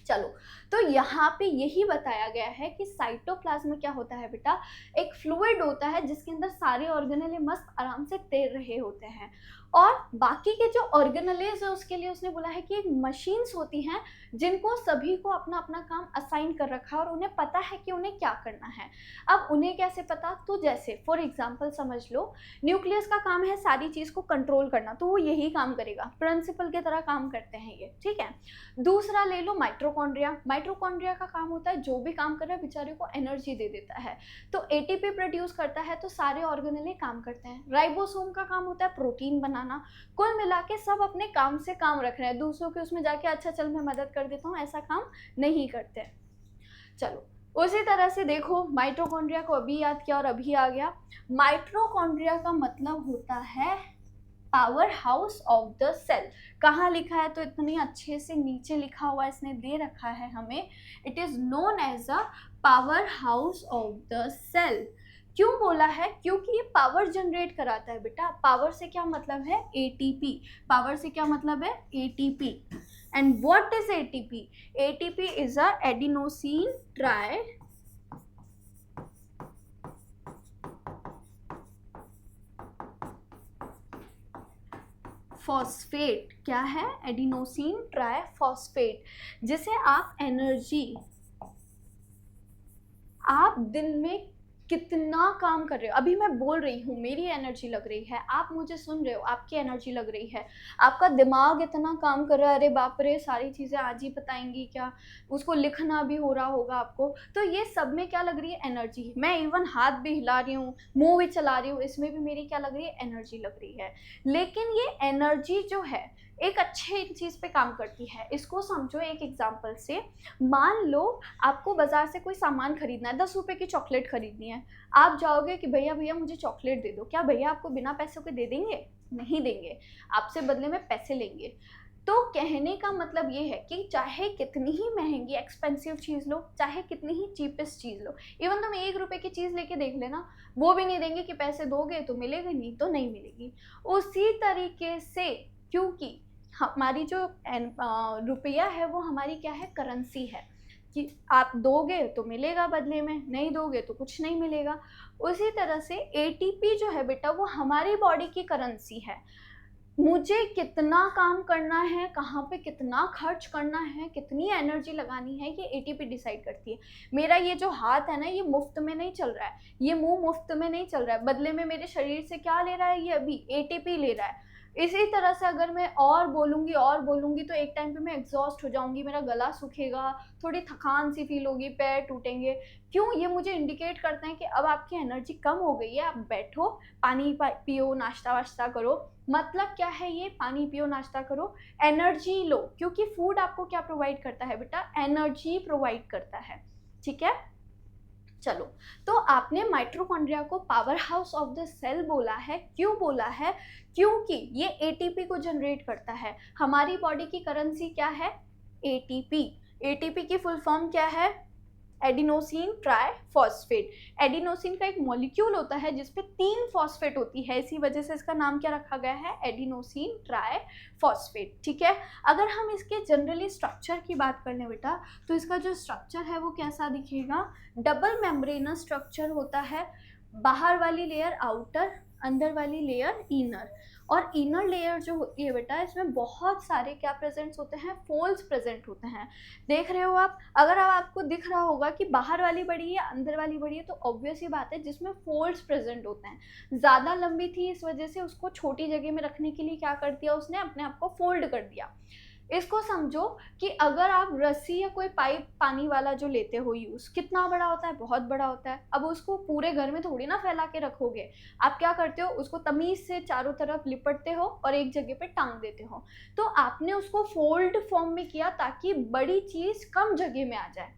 चलो, तो यहाँ पे यही बताया गया है कि साइटोप्लाज्म क्या होता है बेटा, एक फ्लूइड होता है जिसके अंदर सारे ऑर्गेनेले मस्त आराम से तैर रहे होते हैं, और बाकी के जो ऑर्गेनेलेज है उसके लिए उसने बोला है कि एक मशीन्स होती हैं जिनको सभी को अपना अपना काम असाइन कर रखा है और उन्हें पता है कि उन्हें क्या करना है। अब उन्हें कैसे पता, तो जैसे फॉर एग्जाम्पल समझ लो, न्यूक्लियस का काम है सारी चीज को कंट्रोल करना, तो वो यही काम करेगा, प्रिंसिपल की तरह काम करते हैं ये, ठीक है। दूसरा ले लो माइटोकॉन्ड्रिया, माइटोकॉन्ड्रिया का काम होता है जो भी काम कर रहा है बेचारे को एनर्जी दे देता है, तो एटीपी प्रोड्यूस करता है, तो सारे ऑर्गेनेले काम करते हैं। राइबोसोम का काम होता है प्रोटीन बनाना। कुल मिला के सब अपने काम से काम रख रहे हैं, दूसरों के उसमें जाके अच्छा चल मैं मदद कर देता हूँ ऐसा काम नहीं करते। चलो, उसी तरह से देखो माइटोकॉन्ड्रिया को अभी याद किया और अभी आ गया। माइटोकॉन्ड्रिया का मतलब होता है power house of the cell. कहाँ लिखा है, तो इतनी अच्छे से नीचे लिखा हुआ इसने दे रखा है हमें, it is known as a power house of the cell. क्यों बोला है, क्योंकि ये पावर जनरेट कराता है बेटा। पावर से क्या मतलब है, एटीपी। पावर से क्या मतलब है, ATP. And what is ATP, ATP is a adenosine try phosphate. क्या है, एडिनोसिन ट्राइफॉस्फेट, जिसे आप एनर्जी, आप दिन में कितना काम कर रहे हो, अभी मैं बोल रही हूँ मेरी एनर्जी लग रही है, आप मुझे सुन रहे हो आपकी एनर्जी लग रही है, आपका दिमाग इतना काम कर रहा है, अरे बाप रे सारी चीज़ें आज ही बताएंगी क्या, उसको लिखना भी हो रहा होगा आपको, तो ये सब में क्या लग रही है, एनर्जी। मैं इवन हाथ भी हिला रही हूँ, मुंह भी चला रही हूँ, इसमें भी मेरी क्या लग रही है, एनर्जी लग रही है। लेकिन ये एनर्जी जो है एक अच्छे चीज़ पे काम करती है। इसको समझो एक एग्जाम्पल से, मान लो आपको बाजार से कोई सामान खरीदना है, 10 रुपए की चॉकलेट खरीदनी है, आप जाओगे कि भैया भैया मुझे चॉकलेट दे दो, क्या भैया आपको बिना पैसों के दे देंगे, नहीं देंगे, आपसे बदले में पैसे लेंगे। तो कहने का मतलब ये है कि चाहे कितनी ही महंगी एक्सपेंसिव चीज़ लो, चाहे कितनी ही चीपेस्ट चीज़ लो, इवन तुम 1 रुपए की चीज़ लेके देख लेना, वो भी नहीं देंगे कि पैसे दोगे तो मिलेगी, नहीं तो नहीं मिलेगी। उसी तरीके से, क्योंकि हमारी जो रुपया है वो हमारी क्या है, करेंसी है, कि आप दोगे तो मिलेगा बदले में, नहीं दोगे तो कुछ नहीं मिलेगा। उसी तरह से एटीपी जो है बेटा वो हमारी बॉडी की करेंसी है। मुझे कितना काम करना है, कहाँ पे कितना खर्च करना है, कितनी एनर्जी लगानी है, ये एटीपी डिसाइड करती है। मेरा ये जो हाथ है ना, ये मुफ्त में नहीं चल रहा है, ये मुंह मुफ्त में नहीं चल रहा है, बदले में मेरे शरीर से क्या ले रहा है, ये अभी एटीपी ले रहा है। इसी तरह से अगर मैं और बोलूँगी तो एक टाइम पे मैं एग्जॉस्ट हो जाऊंगी, मेरा गला सूखेगा, थोड़ी थकान सी फील होगी, पैर टूटेंगे। क्यों, ये मुझे इंडिकेट करते हैं कि अब आपकी एनर्जी कम हो गई है, आप बैठो, पानी पियो, नाश्ता वाश्ता करो। मतलब क्या है ये, पानी पियो, नाश्ता करो, एनर्जी लो, क्योंकि फूड आपको क्या प्रोवाइड करता है बेटा, एनर्जी प्रोवाइड करता है, ठीक है। चलो, तो आपने माइटोकॉन्ड्रिया को power house of the cell बोला है, क्यों बोला है, क्योंकि ये एटीपी को जनरेट करता है। हमारी बॉडी की करेंसी क्या है, एटीपी। एटीपी की फुल फॉर्म क्या है, एडिनोसिन ट्राइफॉस्फेट। एडिनोसिन का एक मॉलिक्यूल होता है जिसपे 3 फॉस्फेट होती है, इसी वजह से इसका नाम क्या रखा गया है, एडिनोसिन ट्राइफॉस्फेट, ठीक है। अगर हम इसके जनरली स्ट्रक्चर की बात कर लें बेटा, तो इसका जो स्ट्रक्चर है वो कैसा दिखेगा, डबल मेम्ब्रेनस स्ट्रक्चर होता है, बाहर वाली लेयर आउटर, अंदर वाली लेयर इनर। और इनर लेयर जो होती है बेटा, इसमें बहुत सारे क्या प्रेजेंट्स होते हैं, फोल्ड्स प्रेजेंट होते हैं। देख रहे हो आप, अगर आपको दिख रहा होगा कि बाहर वाली बड़ी है अंदर वाली बड़ी है, तो ऑब्वियस ही बात है जिसमें फोल्ड्स प्रेजेंट होते हैं। ज़्यादा लंबी थी इस वजह से उसको छोटी जगह में रखने के लिए क्या कर दिया उसने, अपने आप को फोल्ड कर दिया। इसको समझो कि अगर आप रस्सी या कोई पाइप पानी वाला जो लेते हो यूज़, कितना बड़ा होता है, बहुत बड़ा होता है। अब उसको पूरे घर में थोड़ी ना फैला के रखोगे, आप क्या करते हो, उसको तमीज़ से चारों तरफ लिपटते हो और एक जगह पे टांग देते हो। तो आपने उसको फोल्ड फॉर्म में किया ताकि बड़ी चीज़ कम जगह में आ जाए,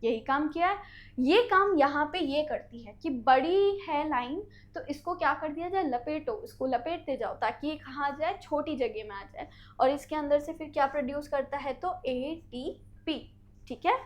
यही काम किया है। ये काम यहाँ पे ये करती है कि बड़ी है लाइन, तो इसको क्या कर दिया जाए, लपेटो, इसको लपेटते जाओ ताकि ये कहाँ जाए, छोटी जगह में आ जाए, और इसके अंदर से फिर क्या प्रोड्यूस करता है, तो एटीपी, ठीक है।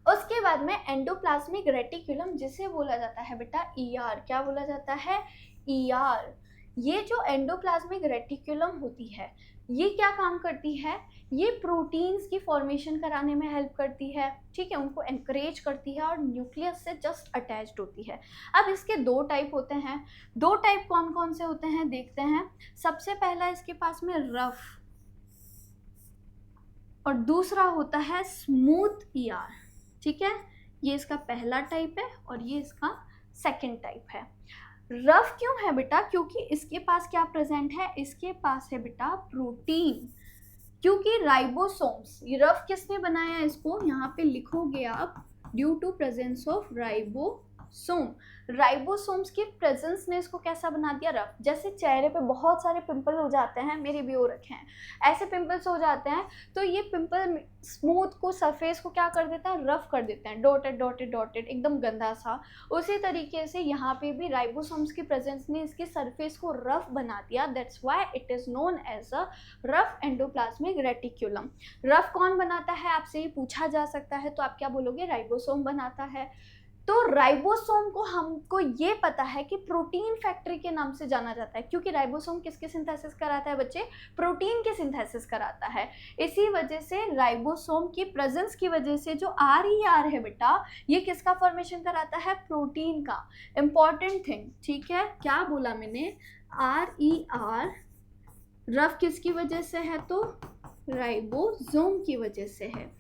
उसके बाद में एंडोप्लाज्मिक रेटिकुलम, जिसे बोला जाता है बेटा ईआर। क्या बोला जाता है? ईआर। ये जो एंडोप्लाज्मिक रेटिकुलम होती है, ये क्या काम करती है? ये प्रोटीन्स की फॉर्मेशन कराने में हेल्प करती है, ठीक है, उनको एनकरेज करती है और न्यूक्लियस से जस्ट अटैच्ड होती है। अब इसके दो टाइप होते हैं। दो टाइप कौन कौन से होते हैं देखते हैं। सबसे पहला इसके पास में रफ, और दूसरा होता है स्मूथ ईआर, ठीक है। ये इसका पहला टाइप है और ये इसका सेकंड टाइप है। रफ क्यों है बेटा? क्योंकि इसके पास क्या प्रेजेंट है? इसके पास है बेटा प्रोटीन। क्योंकि राइबोसोम्स, ये रफ किसने बनाया इसको? यहाँ पे लिखोगे आप, due to presence of ribosome. Ribosomes की प्रेजेंस ने इसको कैसा बना दिया? रफ। जैसे चेहरे पे बहुत सारे पिंपल हो जाते हैं, मेरे भी हो रखे हैं, ऐसे पिंपल्स हो जाते हैं, तो ये पिंपल स्मूथ को, सरफेस को क्या कर देता है? रफ कर देते हैं, डॉटेड डॉटेड डॉटेड, एकदम गंदा सा। उसी तरीके से यहाँ पे भी राइबोसोम्स की प्रेजेंस ने इसकी सरफेस को रफ बना दिया। That's why it is known as a rough endoplasmic reticulum. Rough कौन बनाता है? आपसे ये पूछा जा सकता है, तो आप क्या बोलोगे? राइबोसोम बनाता है। तो राइबोसोम को हमको ये पता है कि प्रोटीन फैक्ट्री के नाम से जाना जाता है, क्योंकि राइबोसोम किसके सिंथेसिस कराता है बच्चे? प्रोटीन के सिंथेसिस कराता है। इसी वजह से राइबोसोम की प्रेजेंस की वजह से जो RER है बेटा, ये किसका फॉर्मेशन कराता है? प्रोटीन का। इंपॉर्टेंट थिंग, ठीक है, क्या बोला मैंने? RER रफ किसकी वजह से है? तो राइबोसोम की वजह से है।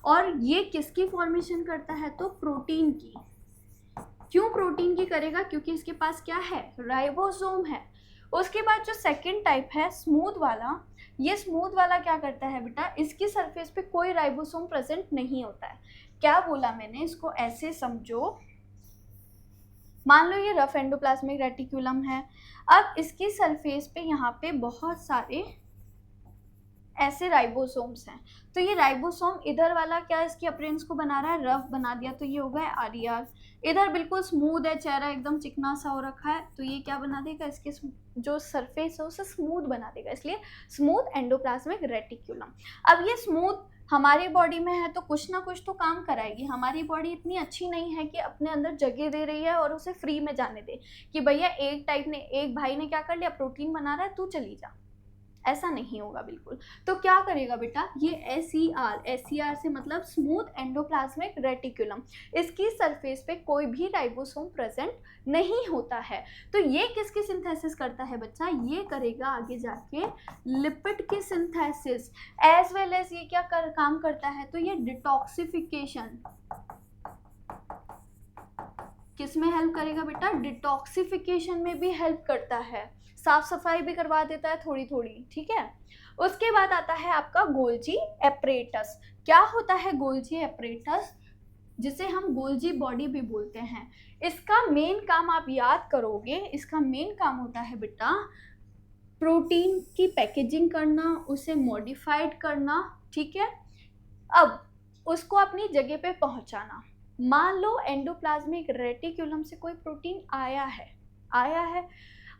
और ये किसकी फॉर्मेशन करता है? तो प्रोटीन की। क्यों प्रोटीन की करेगा? क्योंकि इसके पास क्या है? राइबोसोम है। उसके बाद जो सेकंड टाइप है स्मूथ वाला, ये स्मूथ वाला क्या करता है बेटा? इसकी सरफेस पे कोई राइबोसोम प्रेजेंट नहीं होता है। क्या बोला मैंने? इसको ऐसे समझो, मान लो ये रफ एंडोप्लाज्मिक रेटिकुलम है। अब इसकी सरफेस पे यहाँ पे बहुत सारे ऐसे राइबोसोम्स हैं, तो ये राइबोसोम इधर वाला क्या इसकी अपीयरेंस को बना रहा है? रफ बना दिया, तो ये हो गया RER। इधर बिल्कुल स्मूथ है, चेहरा एकदम चिकना सा हो रखा है, तो ये क्या बना देगा? इसके जो सरफेस है उसे स्मूथ बना देगा, इसलिए स्मूथ एंडोप्लाज्मिक रेटिकुलम। अब ये स्मूथ हमारी बॉडी में है तो कुछ ना कुछ तो काम कराएगी। हमारी बॉडी इतनी अच्छी नहीं है कि अपने अंदर जगह दे रही है और उसे फ्री में जाने दे कि भैया एक भाई ने क्या कर लिया? प्रोटीन बना रहा है, तू चली जा। ऐसा नहीं होगा बिल्कुल। तो क्या करेगा बेटा? ये SER से मतलब स्मूथ एंडोप्लाज्मिक रेटिकुलम, इसकी सरफेस पे कोई भी राइबोसोम प्रेजेंट नहीं होता है। तो ये किसकी सिंथेसिस करता है बच्चा? ये करेगा आगे जाके लिपिड की सिंथेसिस, एज वेल एज ये क्या काम करता है? तो ये डिटॉक्सिफिकेशन, किस में हेल्प करेगा बेटा? डिटॉक्सिफिकेशन में भी हेल्प करता है, साफ सफाई भी करवा देता है थोड़ी थोड़ी, ठीक है। उसके बाद आता है आपका गोल्जी एपरेटस। क्या होता है गोल्जी एपरेटस? जिसे हम गोल्जी बॉडी भी बोलते हैं। इसका मेन काम आप याद करोगे, इसका मेन काम होता है बेटा प्रोटीन की पैकेजिंग करना, उसे मॉडिफाइड करना, ठीक है। अब उसको अपनी जगह पे पहुंचाना। मान लो एंडोप्लाज्मिक रेटिकुलम से कोई प्रोटीन आया है।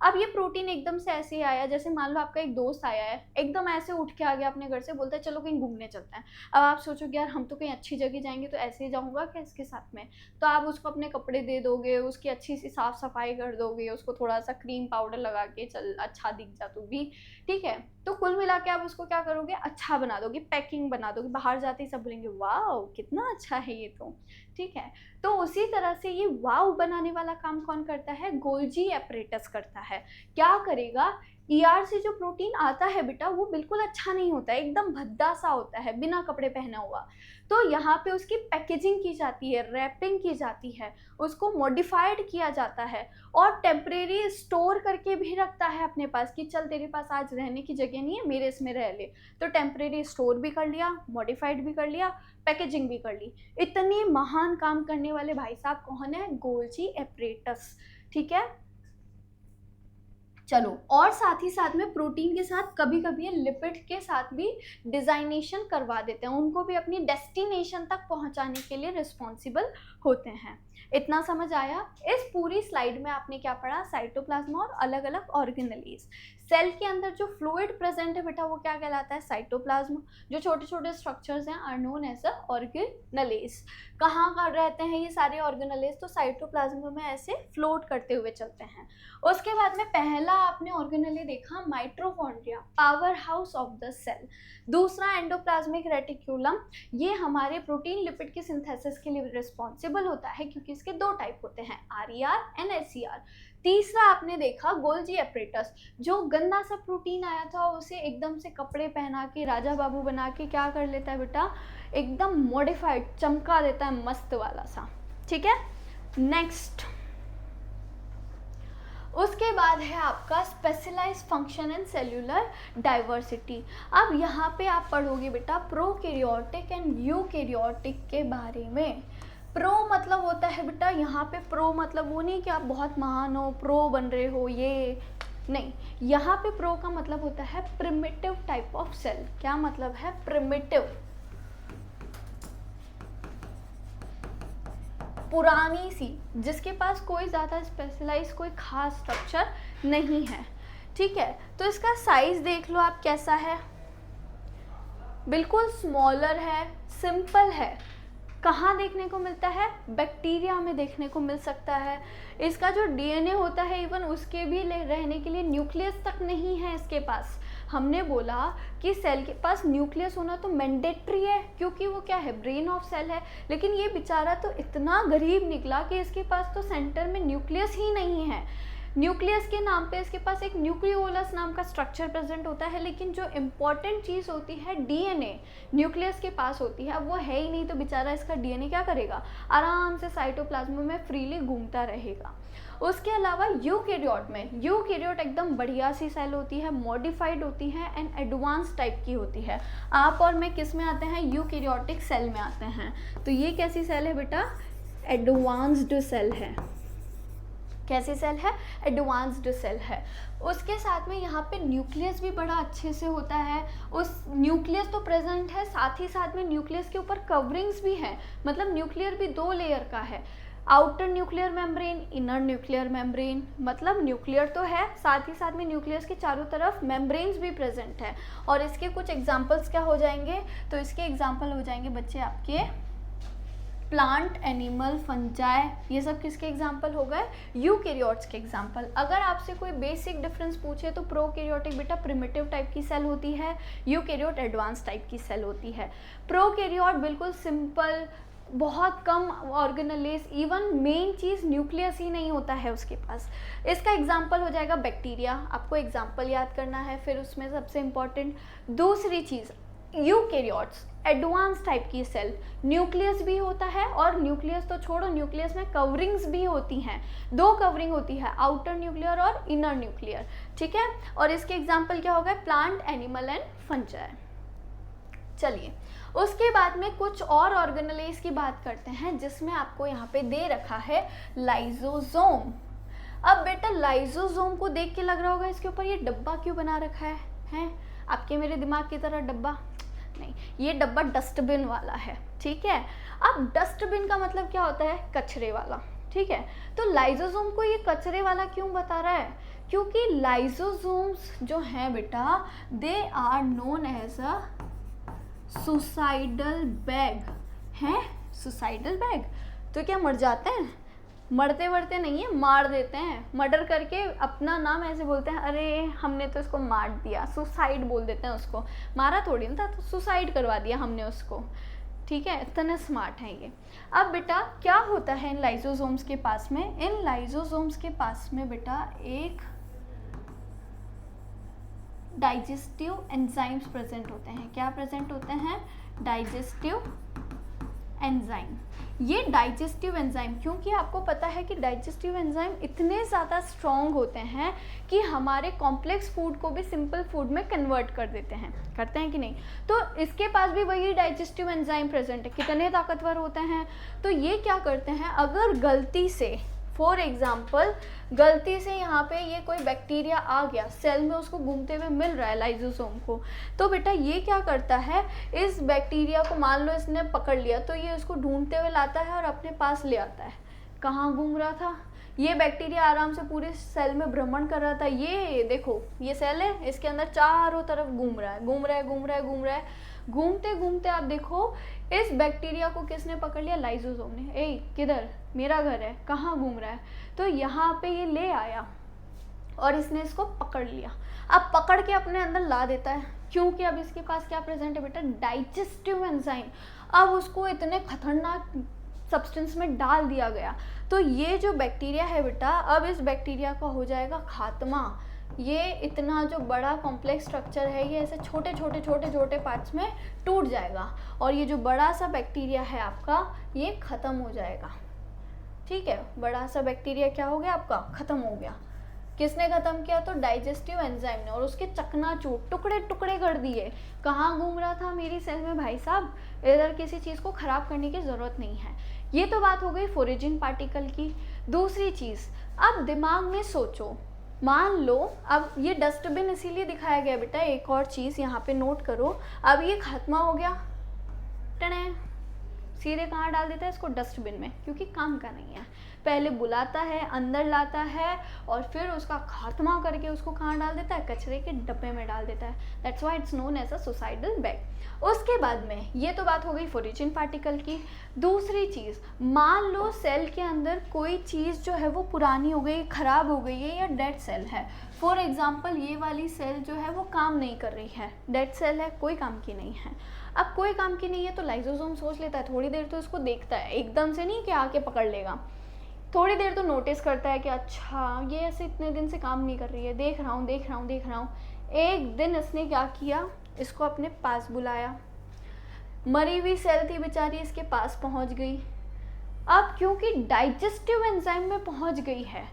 अब ये प्रोटीन एकदम से ऐसे ही आया, जैसे मान लो आपका एक दोस्त आया है, एकदम ऐसे उठ के आ गया अपने घर से, बोलता है चलो कहीं घूमने चलते हैं। अब आप सोचोगे यार हम तो कहीं अच्छी जगह जाएंगे, तो ऐसे ही जाऊंगा क्या इसके साथ में? तो आप उसको अपने कपड़े दे दोगे, उसकी अच्छी सी साफ सफाई कर दोगे, उसको थोड़ा सा क्रीम पाउडर लगा के चल अच्छा दिख जा तू भी, ठीक है। तो कुल मिला के आप उसको क्या करोगे? अच्छा बना दोगे, पैकिंग बना दोगे, बाहर जाते ही सब बोलेंगे वाओ कितना अच्छा है ये तो, ठीक है। तो उसी तरह से ये वाव बनाने वाला काम कौन करता है? गोल्जी एपरेटस करता है। क्या करेगा? ER से जो प्रोटीन आता है बेटा वो बिल्कुल अच्छा नहीं होता है, एकदम भद्दा सा होता है, बिना कपड़े पहना हुआ। तो यहाँ पे उसकी पैकेजिंग की जाती है, रैपिंग की जाती है, उसको मॉडिफाइड किया जाता है और टेम्परेरी स्टोर करके भी रखता है अपने पास कि चल तेरे पास आज रहने की जगह नहीं है, मेरे इसमें रह ले। तो टेम्परेरी स्टोर भी कर लिया, मॉडिफाइड भी कर लिया, पैकेजिंग भी कर ली। इतने महान काम करने वाले भाई साहब कौन है? गोल्जी एपरेटस, ठीक है। चलो, और साथ ही साथ में प्रोटीन के साथ कभी कभी लिपिड के साथ भी डिजाइनेशन करवा देते हैं, उनको भी अपनी डेस्टिनेशन तक पहुंचाने के लिए रिस्पॉन्सिबल होते हैं। इतना समझ आया? इस पूरी स्लाइड में आपने क्या पढ़ा? साइटोप्लाज्म और अलग अलग ऑर्गेनेलीज। सेल के अंदर जो फ्लूइड प्रेजेंट है बेटा वो क्या कहलाता है? साइटोप्लाज्म। जो छोटे छोटे स्ट्रक्चर्स हैं are known as a organelles. कहाँ कहाँ रहते हैं ये सारे ऑर्गेनेलीज? तो साइटोप्लाज्म में ऐसे फ्लोट करते हुए चलते हैं। उसके बाद में पहला आपने ऑर्गेनेली देखा mitochondria, power house of the cell. दूसरा एंडोप्लाज्मिक रेटिक्यूलम, ये हमारे प्रोटीन लिपिड की सिंथेसिस के लिए रिस्पॉन्सिबल होता है क्योंकि इसके दो टाइप होते हैं, आरईआर एंड एसईआर। तीसरा आपने देखा गोल्जी एपरेटस, जो गंदा सा प्रोटीन आया था उसे एकदम से कपड़े पहना के राजा बाबू बना के क्या कर लेता है बेटा? एकदम मॉडिफाइड, चमका देता है मस्त वाला सा। ठीक है, नेक्स्ट उसके बाद है आपका specialised function and cellular diversity. अब यहाँ पे आप पढ़ोगे बेटा प्रोकैरियोटिक एंड यूकैरियोटिक के बारे में। प्रो मतलब होता है बेटा, यहाँ पे प्रो मतलब वो नहीं कि आप बहुत महान हो, प्रो बन रहे हो, ये नहीं। यहाँ पे प्रो का मतलब होता है प्रिमिटिव टाइप ऑफ सेल। क्या मतलब है? प्रिमिटिव, पुरानी सी, जिसके पास कोई ज़्यादा स्पेशलाइज कोई खास स्ट्रक्चर नहीं है। ठीक है, तो इसका साइज देख लो आप कैसा है, बिल्कुल स्मॉलर है, सिंपल है। कहाँ देखने को मिलता है? बैक्टीरिया में देखने को मिल सकता है। इसका जो डीएनए होता है इवन उसके भी रहने के लिए न्यूक्लियस तक नहीं है इसके पास। हमने बोला कि सेल के पास न्यूक्लियस होना तो मैंडेटरी है क्योंकि वो क्या है? ब्रेन ऑफ सेल है। लेकिन ये बेचारा तो इतना गरीब निकला कि इसके पास तो सेंटर में न्यूक्लियस ही नहीं है। न्यूक्लियस के नाम पे इसके पास एक न्यूक्लियोलस नाम का स्ट्रक्चर प्रेजेंट होता है, लेकिन जो इम्पॉर्टेंट चीज़ होती है डीएनए न्यूक्लियस के पास होती है, अब वो है ही नहीं। तो बेचारा इसका डीएनए क्या करेगा? आराम से साइटोप्लाज्म में फ्रीली घूमता रहेगा। उसके अलावा यूकैरियोट में, यूकैरियोट एकदम बढ़िया सी सेल होती है, मॉडिफाइड होती है एंड एडवांस टाइप की होती है। आप और मैं किस में आते हैं? यूकैरियोटिक सेल में आते हैं। तो ये कैसी सेल है बेटा? एडवांस्ड सेल है। कैसी सेल है? एडवांस्ड सेल है। उसके साथ में यहाँ पे न्यूक्लियस भी बड़ा अच्छे से होता है। उस न्यूक्लियस तो प्रेजेंट है, साथ ही साथ में न्यूक्लियस के ऊपर कवरिंग्स भी हैं। मतलब न्यूक्लियर भी दो लेयर का है, outer nuclear membrane, inner nuclear membrane. मतलब न्यूक्लियर तो है, साथ ही साथ में न्यूक्लियस के चारों तरफ मेम्ब्रेन्स भी प्रेजेंट है। और इसके कुछ एग्जाम्पल्स क्या हो जाएंगे? तो इसके एग्जाम्पल हो जाएंगे बच्चे आपके प्लांट, एनिमल, फंजाई। ये सब किसके एग्जाम्पल हो गए? यूकैरियोट्स के एग्जाम्पल। अगर आपसे कोई बेसिक डिफरेंस पूछे तो प्रोकैरियोटिक बेटा प्रिमिटिव टाइप की सेल होती है, यूकैरियोट एडवांस टाइप की सेल होती है। प्रोकैरियोट बिल्कुल सिंपल, बहुत कम ऑर्गेनेलीज, इवन मेन चीज़ न्यूक्लियस ही नहीं होता है उसके पास। इसका एग्जाम्पल हो जाएगा बैक्टीरिया। आपको एग्जाम्पल याद करना है। फिर उसमें सबसे इम्पॉर्टेंट दूसरी चीज़, यूकैरियोट्स एडवांस टाइप की सेल, न्यूक्लियस भी होता है और न्यूक्लियस तो छोड़ो, न्यूक्लियस में कवरिंग्स भी होती हैं। दो कवरिंग होती है, आउटर न्यूक्लियर और इनर न्यूक्लियर। ठीक है, और इसके एग्जाम्पल क्या हो गए? Plant, animal and fungi. चलिए, उसके बाद में कुछ और ऑर्गेनेलीज की बात करते हैं, जिसमें आपको यहाँ पे दे रखा है लाइजोसोम। अब बेटा लाइजोसोम को देख के लग रहा होगा इसके ऊपर ये डब्बा क्यों बना रखा है? हैं? आपके मेरे दिमाग की तरह डब्बा नहीं, ये डब्बा डस्टबिन वाला है। ठीक है, अब डस्टबिन का मतलब क्या होता है? कचरे वाला। ठीक है, तो लाइजोसोम को ये कचरे वाला क्यों बता रहा है? क्योंकि लाइजोसोम्स जो हैं बेटा, they are known as a suicidal bag. हैं? सुसाइडल बैग तो क्या मर जाते हैं? मरते वरते नहीं है, मार देते हैं। मर्डर करके अपना नाम ऐसे बोलते हैं, अरे हमने तो इसको मार दिया, सुसाइड बोल देते हैं उसको। मारा थोड़ी ना था, तो सुसाइड करवा दिया हमने उसको। ठीक है, इतने स्मार्ट हैं ये। अब बेटा क्या होता है इन लाइजोसोम्स के पास में? इन लाइजोसोम्स के पास में बेटा एक डाइजेस्टिव एंजाइम्स प्रेजेंट होते हैं। क्या प्रेजेंट होते हैं? Digestive enzyme. ये डाइजेस्टिव एंजाइम, क्योंकि आपको पता है कि डाइजेस्टिव एंजाइम इतने ज़्यादा स्ट्रॉन्ग होते हैं कि हमारे कॉम्प्लेक्स फूड को भी सिंपल फूड में कन्वर्ट कर देते हैं। करते हैं कि नहीं? तो इसके पास भी वही डाइजेस्टिव एंजाइम प्रेजेंट है। कितने ताकतवर होते हैं? तो ये क्या करते हैं, अगर गलती से, फॉर एग्जाम्पल गलती से यहाँ पे ये कोई बैक्टीरिया आ गया सेल में, उसको घूमते हुए मिल रहा है लाइजोसोम को, तो बेटा ये क्या करता है, इस बैक्टीरिया को मान लो इसने पकड़ लिया, तो ये उसको ढूंढते हुए लाता है और अपने पास ले आता है। कहाँ घूम रहा था, ये बैक्टीरिया आराम से पूरे सेल में भ्रमण कर रहा था। ये देखो ये सेल है, इसके अंदर चारों तरफ घूम रहा है, घूम रहा है, घूम रहा है, घूम रहा है। घूमते घूमते आप देखो इस बैक्टीरिया को किसने पकड़ लिया, लाइसोसोम ने। ए किधर, मेरा घर है, कहाँ घूम रहा है, तो यहाँ पे ये ले आया और इसने इसको पकड़ लिया। अब पकड़ के अपने अंदर ला देता है, क्योंकि अब इसके पास क्या प्रेजेंट है बेटा, डाइजेस्टिव एंजाइम। अब उसको इतने खतरनाक सब्सटेंस में डाल दिया गया, तो ये जो बैक्टीरिया है बेटा, अब इस बैक्टीरिया का हो जाएगा खात्मा। ये इतना जो बड़ा कॉम्प्लेक्स स्ट्रक्चर है, ये ऐसे छोटे छोटे छोटे छोटे पार्ट्स में टूट जाएगा और ये जो बड़ा सा बैक्टीरिया है आपका, ये ख़त्म हो जाएगा। ठीक है, बड़ा सा बैक्टीरिया क्या हो गया आपका, ख़त्म हो गया। किसने ख़त्म किया, तो डाइजेस्टिव एंजाइम ने, और उसके चकनाचूर टुकड़े टुकड़े कर दिए। कहाँ घूम रहा था, मेरी सेल में भाई साहब, इधर किसी चीज़ को ख़राब करने की ज़रूरत नहीं है। ये तो बात हो गई फोरेजिन पार्टिकल की। दूसरी चीज़, अब दिमाग में सोचो, मान लो अब ये डस्टबिन इसीलिए दिखाया गया बेटा, एक और चीज़ यहाँ पे नोट करो, अब ये खात्मा हो गया, टने सीधे कहाँ डाल देता है इसको, डस्टबिन में, क्योंकि काम का नहीं है। पहले बुलाता है, अंदर लाता है और फिर उसका खात्मा करके उसको कहाँ डाल देता है, कचरे के डब्बे में डाल देता है। That's why it's known as a suicidal bag. उसके बाद में, ये तो बात हो गई फोरेजिन पार्टिकल की। दूसरी चीज़, मान लो सेल के अंदर कोई चीज़ जो है वो पुरानी हो गई, ख़राब हो गई है, या डेड सेल है। फॉर एग्जाम्पल ये वाली सेल जो है वो काम नहीं कर रही है, डेड सेल है, कोई काम की नहीं है। अब कोई काम की नहीं है तो लाइसोसोम सोच लेता है, थोड़ी देर तो इसको देखता है, एकदम से नहीं कि आके पकड़ लेगा, थोड़ी देर तो नोटिस करता है कि अच्छा ये ऐसे इतने दिन से काम नहीं कर रही है, देख रहा हूँ देख रहा हूँ देख रहा हूँ। एक दिन इसने क्या किया, इसको अपने पास बुलाया, मरी हुई सेल थी बेचारी, इसके पास पहुँच गई। अब क्योंकि डाइजेस्टिव एंजाइम में पहुँच गई है,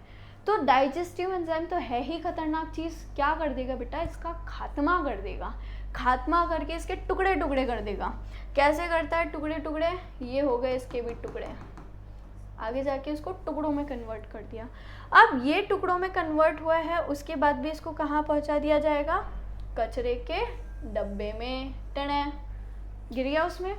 तो डाइजेस्टिव एंजाइम तो है ही खतरनाक चीज़, क्या कर देगा बेटा, इसका खात्मा कर देगा। खात्मा करके इसके टुकड़े टुकड़े कर देगा। कैसे करता है टुकड़े टुकड़े, ये हो गए इसके भी टुकड़े, आगे जाके इसको टुकड़ों में कन्वर्ट कर दिया। अब ये टुकड़ों में कन्वर्ट हुआ है, उसके बाद भी इसको कहाँ पहुँचा दिया जाएगा, कचरे के डब्बे में, टने गिर गया उसमें।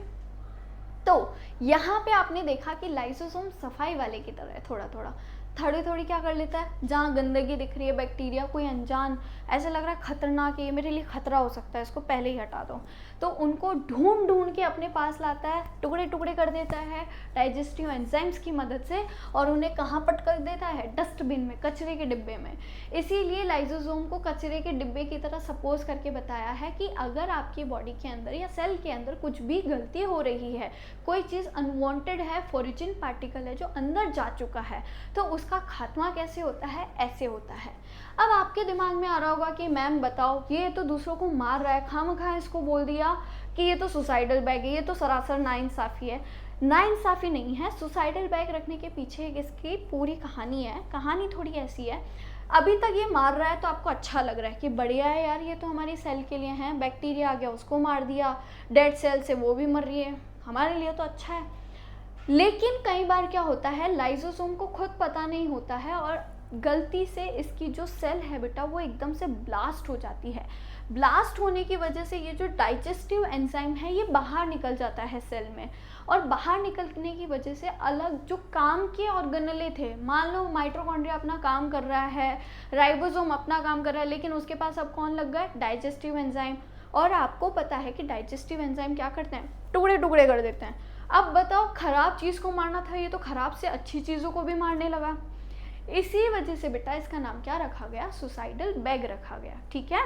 तो यहाँ पे आपने देखा कि लाइसोसोम सफाई वाले की तरह है, थोड़ा थोड़ा थोड़ी थोड़ी क्या कर लेता है, जहाँ गंदगी दिख रही है, बैक्टीरिया कोई अनजान ऐसा लग रहा है खतरनाक है, ये मेरे लिए खतरा हो सकता है, इसको पहले ही हटा दो, तो उनको ढूंढ ढूंढ के अपने पास लाता है, टुकड़े टुकड़े कर देता है डाइजेस्टिव एंजाइम्स की मदद से, और उन्हें कहाँ पटक देता है, डस्टबिन में, कचरे के डिब्बे में। इसीलिए लाइसोसोम को कचरे के डिब्बे की तरह सपोज करके बताया है कि अगर आपकी बॉडी के अंदर या सेल के अंदर कुछ भी गलती हो रही है, कोई चीज़ अनवांटेड है, फोरेजिन पार्टिकल है जो अंदर जा चुका है, तो उसका खात्मा कैसे होता है, ऐसे होता है। अब आपके दिमाग में आ रहा होगा कि मैम बताओ, ये तो दूसरों को मार रहा है, खामखा इसको बोल दिया कि ये तो सुसाइडल बैग है, ये तो सरासर नाइंसाफ़ी है। नाइंसाफ़ी नहीं है, सुसाइडल बैग रखने के पीछे इसकी पूरी कहानी है। कहानी थोड़ी ऐसी है, अभी तक ये मार रहा है तो आपको अच्छा लग रहा है कि बढ़िया है यार, ये तो हमारी सेल के लिए है, बैक्टीरिया आ गया उसको मार दिया, डेड सेल से वो भी मर रही है, हमारे लिए तो अच्छा है। लेकिन कई बार क्या होता है, लाइसोसोम को खुद पता नहीं होता है और गलती से इसकी जो सेल है बेटा वो एकदम से ब्लास्ट हो जाती है। ब्लास्ट होने की वजह से ये जो डाइजेस्टिव एंजाइम है ये बाहर निकल जाता है सेल में, और बाहर निकलने की वजह से अलग जो काम के ऑर्गेनेले थे, मान लो माइटोकॉन्ड्रिया अपना काम कर रहा है, राइबोसोम अपना काम कर रहा है, लेकिन उसके पास अब कौन लग गए, डाइजेस्टिव एंजाइम। और आपको पता है कि डाइजेस्टिव एंजाइम क्या करते हैं, टुकड़े टुकड़े कर देते हैं। अब बताओ, खराब चीज़ को मारना था, ये तो खराब से अच्छी चीज़ों को भी मारने लगा। इसी वजह से बेटा इसका नाम क्या रखा गया, सुसाइडल बैग रखा गया। ठीक है,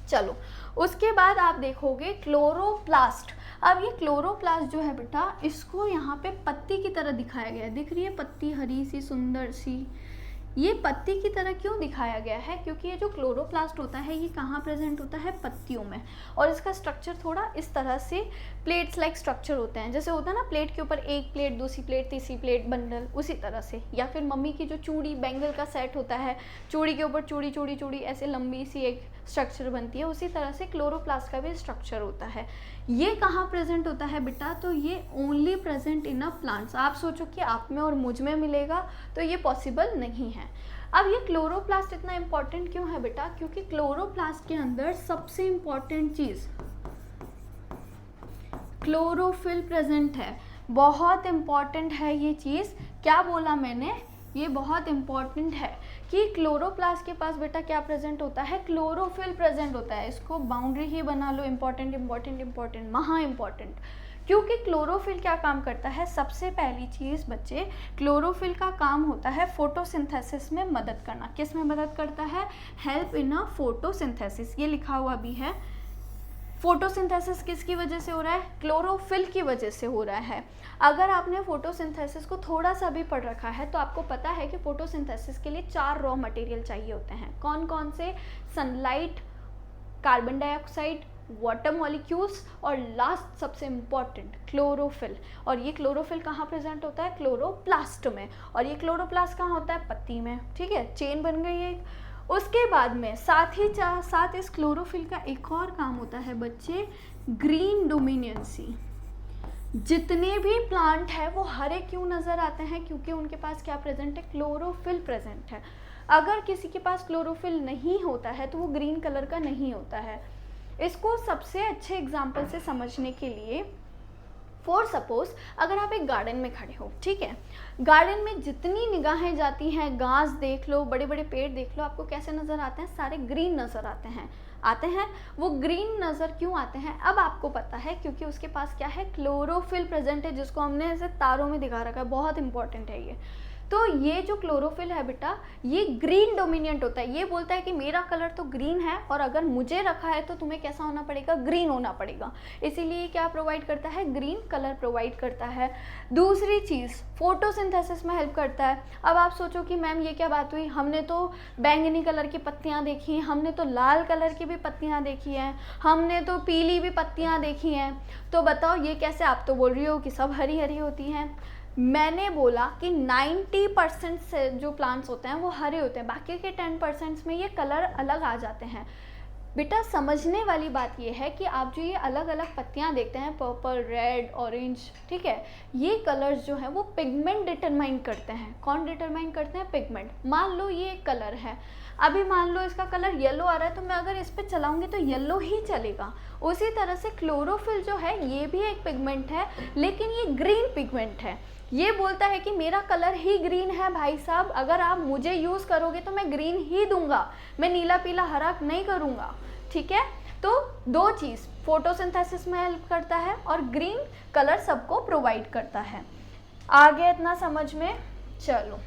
चलो उसके बाद आप देखोगे क्लोरोप्लास्ट। अब ये क्लोरोप्लास्ट जो है बेटा, इसको यहाँ पे पत्ती की तरह दिखाया गया है, दिख रही है पत्ती हरी सी सुंदर सी, ये पत्ती की तरह क्यों दिखाया गया है, क्योंकि ये जो क्लोरोप्लास्ट होता है ये कहाँ प्रेजेंट होता है, पत्तियों में, और इसका स्ट्रक्चर थोड़ा इस तरह से प्लेट्स लाइक स्ट्रक्चर होते हैं, जैसे होता है ना प्लेट के ऊपर एक प्लेट, दूसरी प्लेट, तीसरी प्लेट, बंडल, उसी तरह से। या फिर मम्मी की जो चूड़ी बैंगल का सेट होता है, चूड़ी के ऊपर चूड़ी चूड़ी चूड़ी ऐसे लंबी सी एक स्ट्रक्चर बनती है, उसी तरह से क्लोरोप्लास्ट का भी स्ट्रक्चर होता है। ये कहाँ प्रेजेंट होता है बेटा, तो ये only present in a plants. आप सोचो कि आप में और मुझ में मिलेगा तो ये पॉसिबल नहीं है। अब ये क्लोरोप्लास्ट इतना इम्पॉर्टेंट क्यों है बेटा, क्योंकि क्लोरोप्लास्ट के अंदर सबसे इम्पॉर्टेंट चीज़ क्लोरोफिल प्रेजेंट है। बहुत इम्पॉर्टेंट है ये चीज़, क्या बोला मैंने, ये बहुत इंपॉर्टेंट है कि क्लोरोप्लास्ट के पास बेटा क्या प्रेजेंट होता है, क्लोरोफिल प्रेजेंट होता है। इसको बाउंड्री ही बना लो, इंपॉर्टेंट इंपॉर्टेंट इंपॉर्टेंट, महा इंपॉर्टेंट। क्योंकि क्लोरोफिल क्या काम करता है, सबसे पहली चीज़ बच्चे, क्लोरोफिल का काम होता है फोटोसिंथेसिस में मदद करना। किस में मदद करता है, हेल्प इन अ फोटोसिंथेसिस। ये लिखा हुआ भी है। फोटोसिंथेसिस किसकी वजह से हो रहा है, क्लोरोफिल की वजह से हो रहा है। अगर आपने फोटोसिंथेसिस को थोड़ा सा भी पढ़ रखा है तो आपको पता है कि फोटोसिंथेसिस के लिए 4 रॉ मटेरियल चाहिए होते हैं। कौन कौन से, sunlight, carbon dioxide, water molecules और लास्ट सबसे इम्पॉर्टेंट क्लोरोफिल। और ये क्लोरोफिल कहाँ प्रेजेंट होता है, क्लोरोप्लास्ट में। और ये क्लोरोप्लास्ट कहाँ होता है, पत्ती में। ठीक है, चेन बन गई है। उसके बाद में साथ इस क्लोरोफिल का एक और काम होता है बच्चे, ग्रीन डोमिनेंसी। जितने भी प्लांट है वो हरे क्यों नज़र आते हैं, क्योंकि उनके पास क्या प्रेजेंट है, क्लोरोफिल प्रेजेंट है। अगर किसी के पास क्लोरोफिल नहीं होता है तो वो ग्रीन कलर का नहीं होता है। इसको सबसे अच्छे एग्जाम्पल से समझने के लिए, फॉर सपोज अगर आप एक गार्डन में खड़े हो, ठीक है, गार्डन में जितनी निगाहें जाती हैं, घास देख लो, बड़े बड़े पेड़ देख लो, आपको कैसे नज़र आते हैं, सारे ग्रीन नज़र आते हैं। वो ग्रीन नज़र क्यों आते हैं, अब आपको पता है, क्योंकि उसके पास क्या है, क्लोरोफिल प्रेजेंट है, जिसको हमने ऐसे तारों में दिखा रखा है। बहुत इंपॉर्टेंट है ये। तो ये जो क्लोरोफिल है बेटा, ये ग्रीन डोमिनेंट होता है। ये बोलता है कि मेरा कलर तो ग्रीन है और अगर मुझे रखा है तो तुम्हें कैसा होना पड़ेगा, ग्रीन होना पड़ेगा। इसीलिए क्या प्रोवाइड करता है, ग्रीन कलर प्रोवाइड करता है। दूसरी चीज़, फोटोसिंथेसिस में हेल्प करता है। अब आप सोचो कि मैम ये क्या बात हुई, हमने तो बैंगनी कलर की पत्तियाँ देखी हैं, हमने तो लाल कलर की भी पत्तियाँ देखी हैं, हमने तो पीली भी पत्तियाँ देखी हैं, तो बताओ ये कैसे। आप तो बोल रही हो कि सब हरी हरी होती हैं। मैंने बोला कि 90% से जो प्लांट्स होते हैं वो हरे होते हैं, बाकी के 10% में ये कलर अलग आ जाते हैं। बेटा समझने वाली बात ये है कि आप जो ये अलग अलग पत्तियां देखते हैं, पर्पल, रेड, ऑरेंज, ठीक है, ये कलर्स जो हैं वो पिगमेंट डिटरमाइन करते हैं। कौन डिटरमाइन करते हैं, पिगमेंट। मान लो ये एक कलर है, अभी मान लो इसका कलर येलो आ रहा है, तो मैं अगर इस पर चलाऊंगी तो येलो ही चलेगा। उसी तरह से क्लोरोफिल जो है ये भी एक पिगमेंट है, लेकिन ये ग्रीन पिगमेंट है। ये बोलता है कि मेरा कलर ही ग्रीन है भाई साहब, अगर आप मुझे यूज़ करोगे तो मैं ग्रीन ही दूंगा, मैं नीला पीला हरा नहीं करूँगा। ठीक है, तो दो चीज़, फोटोसिंथेसिस में हेल्प करता है और ग्रीन कलर सबको प्रोवाइड करता है। आगे इतना समझ में, चलो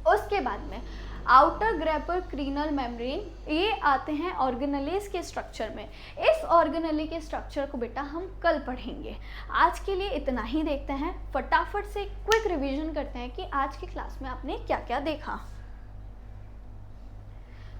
उसके बाद में आउटर ग्रैपर क्रीनल मेम्ब्रेन, ये आते हैं ऑर्गेनेलेस के स्ट्रक्चर में। इस ऑर्गेनेले के स्ट्रक्चर को बेटा हम कल पढ़ेंगे। आज के लिए इतना ही देखते हैं, फटाफट से क्विक रिवीजन करते हैं कि आज की क्लास में आपने क्या क्या देखा।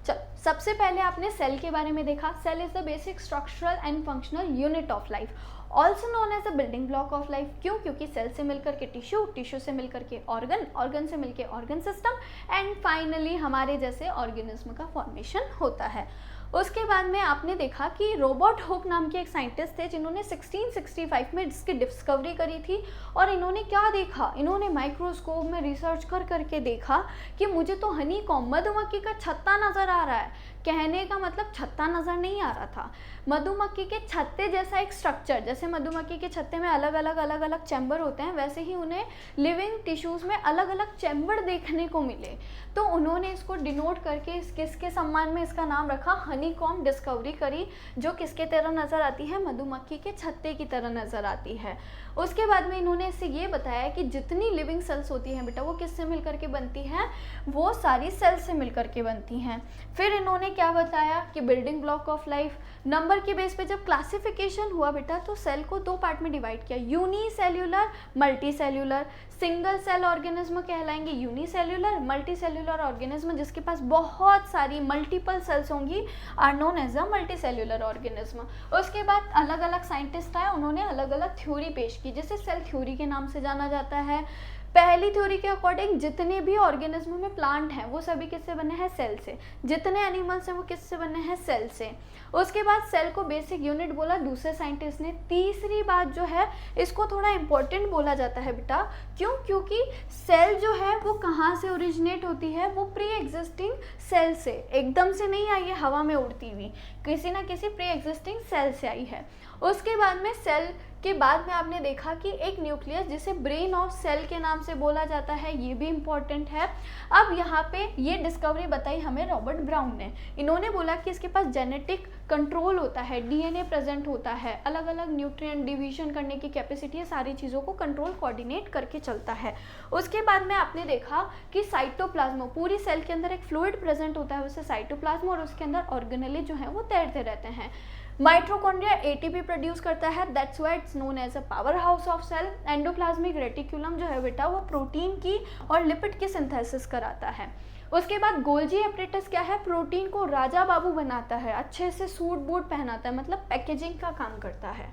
चल, सबसे पहले आपने सेल के बारे में देखा। Cell is the basic structural and functional unit of life, also known as the building block of life. क्यों, क्योंकि सेल से मिलकर के टिश्यू, टिश्यू से मिलकर के ऑर्गन, ऑर्गन से मिलकर ऑर्गन सिस्टम एंड फाइनली हमारे जैसे ऑर्गेनिज्म का फॉर्मेशन होता है। उसके बाद में आपने देखा कि रॉबर्ट हुक नाम के एक साइंटिस्ट थे जिन्होंने 1665 में इसकी डिस्कवरी करी थी। और इन्होंने क्या देखा, इन्होंने माइक्रोस्कोप में रिसर्च कर करके देखा कि मुझे तो हनीकॉम्ब, मधुमक्खी का छत्ता नज़र आ रहा है। कहने का मतलब छत्ता नज़र नहीं आ रहा था, मधुमक्खी के छत्ते जैसा एक स्ट्रक्चर। जैसे मधुमक्खी के छत्ते में अलग अलग चैम्बर होते हैं, वैसे ही उन्हें लिविंग टिश्यूज़ में अलग अलग चैम्बर देखने को मिले। तो उन्होंने इसको डिनोट करके किसके सम्मान में इसका नाम रखा, हनीकॉम्ब डिस्कवरी करी, जो किसके तरह नज़र आती है, मधुमक्खी के छत्ते की तरह नज़र आती है। उसके बाद में इन्होंने इससे ये बताया कि जितनी लिविंग सेल्स होती हैं बेटा वो किससे मिलकर के बनती हैं, वो सारी सेल्स से मिलकर के बनती हैं। फिर इन्होंने क्या बताया कि building block of life, number के बेस पे जब क्लासिफिकेशन हुआ बेटा तो सेल को दो पार्ट में डिवाइड किया, unicellular, multi cellular. Single cell organism कहलाएंगे यूनिसेल्यूलर, मल्टी सेल्यूलर ऑर्गेनिज्म जिसके पास बहुत सारी मल्टीपल सेल्स होंगी are known as a multi cellular organism. उसके बाद अलग अलग साइंटिस्ट आए, उन्होंने अलग अलग थ्योरी पेश की जिसे सेल थ्योरी के नाम से जाना जाता है। पहली थ्योरी के अकॉर्डिंग जितने भी ऑर्गेनिज्म में प्लांट हैं वो सभी किससे बने हैं, सेल से। जितने एनिमल्स हैं वो किससे बने हैं, सेल से। उसके बाद सेल को बेसिक यूनिट बोला दूसरे साइंटिस्ट ने। तीसरी बात जो है इसको थोड़ा इंपॉर्टेंट बोला जाता है बेटा, क्यों, क्योंकि सेल जो है वो कहाँ से ओरिजिनेट होती है, वो प्री एग्जिस्टिंग सेल से, एकदम से नहीं आई है हवा में उड़ती हुई, किसी ना किसी प्री एग्जिस्टिंग सेल से आई है। उसके बाद में सेल के बाद में आपने देखा कि एक न्यूक्लियस जिसे ब्रेन ऑफ सेल के नाम से बोला जाता है, ये भी इम्पॉर्टेंट है। अब यहाँ पे ये डिस्कवरी बताई हमें रॉबर्ट ब्राउन ने। इन्होंने बोला कि इसके पास जेनेटिक कंट्रोल होता है, डीएनए प्रेजेंट होता है, अलग अलग न्यूट्रिएंट डिवीजन करने की कैपेसिटी है, सारी चीज़ों को कंट्रोल कोऑर्डिनेट करके चलता है। उसके बाद में आपने देखा कि साइटोप्लाज्म, पूरी सेल के अंदर एक फ्लूइड प्रेजेंट होता है, उसे साइटोप्लाज्म, और उसके अंदर ऑर्गेनेले जो हैं वो तैरते रहते हैं। माइटोकॉन्ड्रिया एटीपी प्रोड्यूस करता है, that's why it's known as a power house of cell. Endoplasmic reticulum जो है बेटा वो प्रोटीन की और लिपिड की सिंथेसिस कराता है। उसके बाद गोल्जी एपरेटस क्या है, प्रोटीन को राजा बाबू बनाता है, अच्छे से सूट बूट पहनाता है, मतलब पैकेजिंग का काम करता है।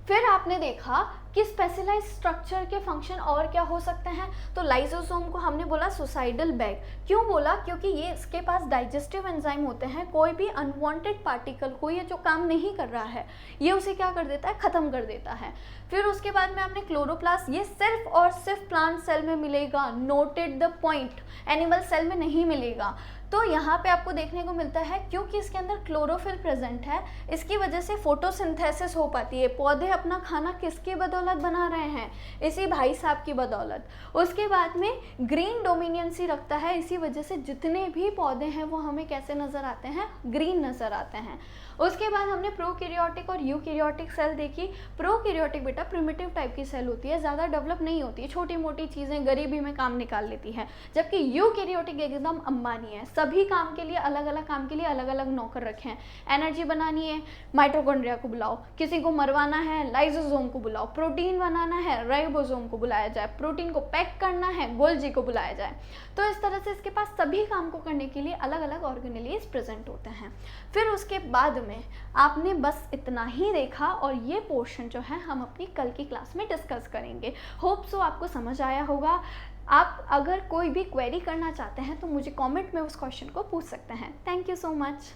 फिर आपने देखा कि स्पेशलाइज स्ट्रक्चर के फंक्शन और क्या हो सकते हैं, तो लाइसोसोम को हमने बोला सुसाइडल बैग। क्यों बोला, क्योंकि ये इसके पास डाइजेस्टिव एंजाइम होते हैं, कोई भी अनवांटेड पार्टिकल को ये जो काम नहीं कर रहा है ये उसे क्या कर देता है, ख़त्म कर देता है। फिर उसके बाद में आपने क्लोरोप्लास्ट, ये सिर्फ और सिर्फ प्लांट सेल में मिलेगा, noted the point, animal cell में नहीं मिलेगा। तो यहाँ पे आपको देखने को मिलता है क्योंकि इसके अंदर क्लोरोफिल प्रेजेंट है, इसकी वजह से फोटोसिंथेसिस हो पाती है। पौधे अपना खाना किसकी बदौलत बना रहे हैं, इसी भाई साहब की बदौलत। उसके बाद में ग्रीन डोमिनियंसी रखता है, इसी वजह से जितने भी पौधे हैं वो हमें कैसे नज़र आते हैं, ग्रीन नज़र आते हैं। उसके बाद हमने प्रोकैरियोटिक और यूकैरियोटिक सेल देखी। प्रोकैरियोटिक बेटा प्रिमिटिव टाइप की सेल होती है, ज़्यादा डेवलप नहीं होती है, छोटी मोटी चीज़ें गरीबी में काम निकाल लेती है। जबकि यूकैरियोटिक एकदम अंबानी है, सभी काम के लिए अलग अलग काम के लिए अलग अलग नौकर रखे हैं। एनर्जी बनानी है, माइटोकॉन्ड्रिया को बुलाओ, किसी को मरवाना है, लाइसोसोम को बुलाओ, प्रोटीन बनाना है, राइबोसोम को बुलाया जाए, प्रोटीन को पैक करना है, गोल्जी को बुलाया जाए। तो इस तरह से इसके पास सभी काम को करने के लिए अलग अलग ऑर्गेनेलीज प्रेजेंट होते हैं। फिर उसके बाद में आपने बस इतना ही देखा और ये पोर्शन जो है हम अपनी कल की क्लास में डिस्कस करेंगे। होप सो आपको समझ आया होगा। आप अगर कोई भी क्वेरी करना चाहते हैं तो मुझे कमेंट में उस क्वेश्चन को पूछ सकते हैं। Thank you so much.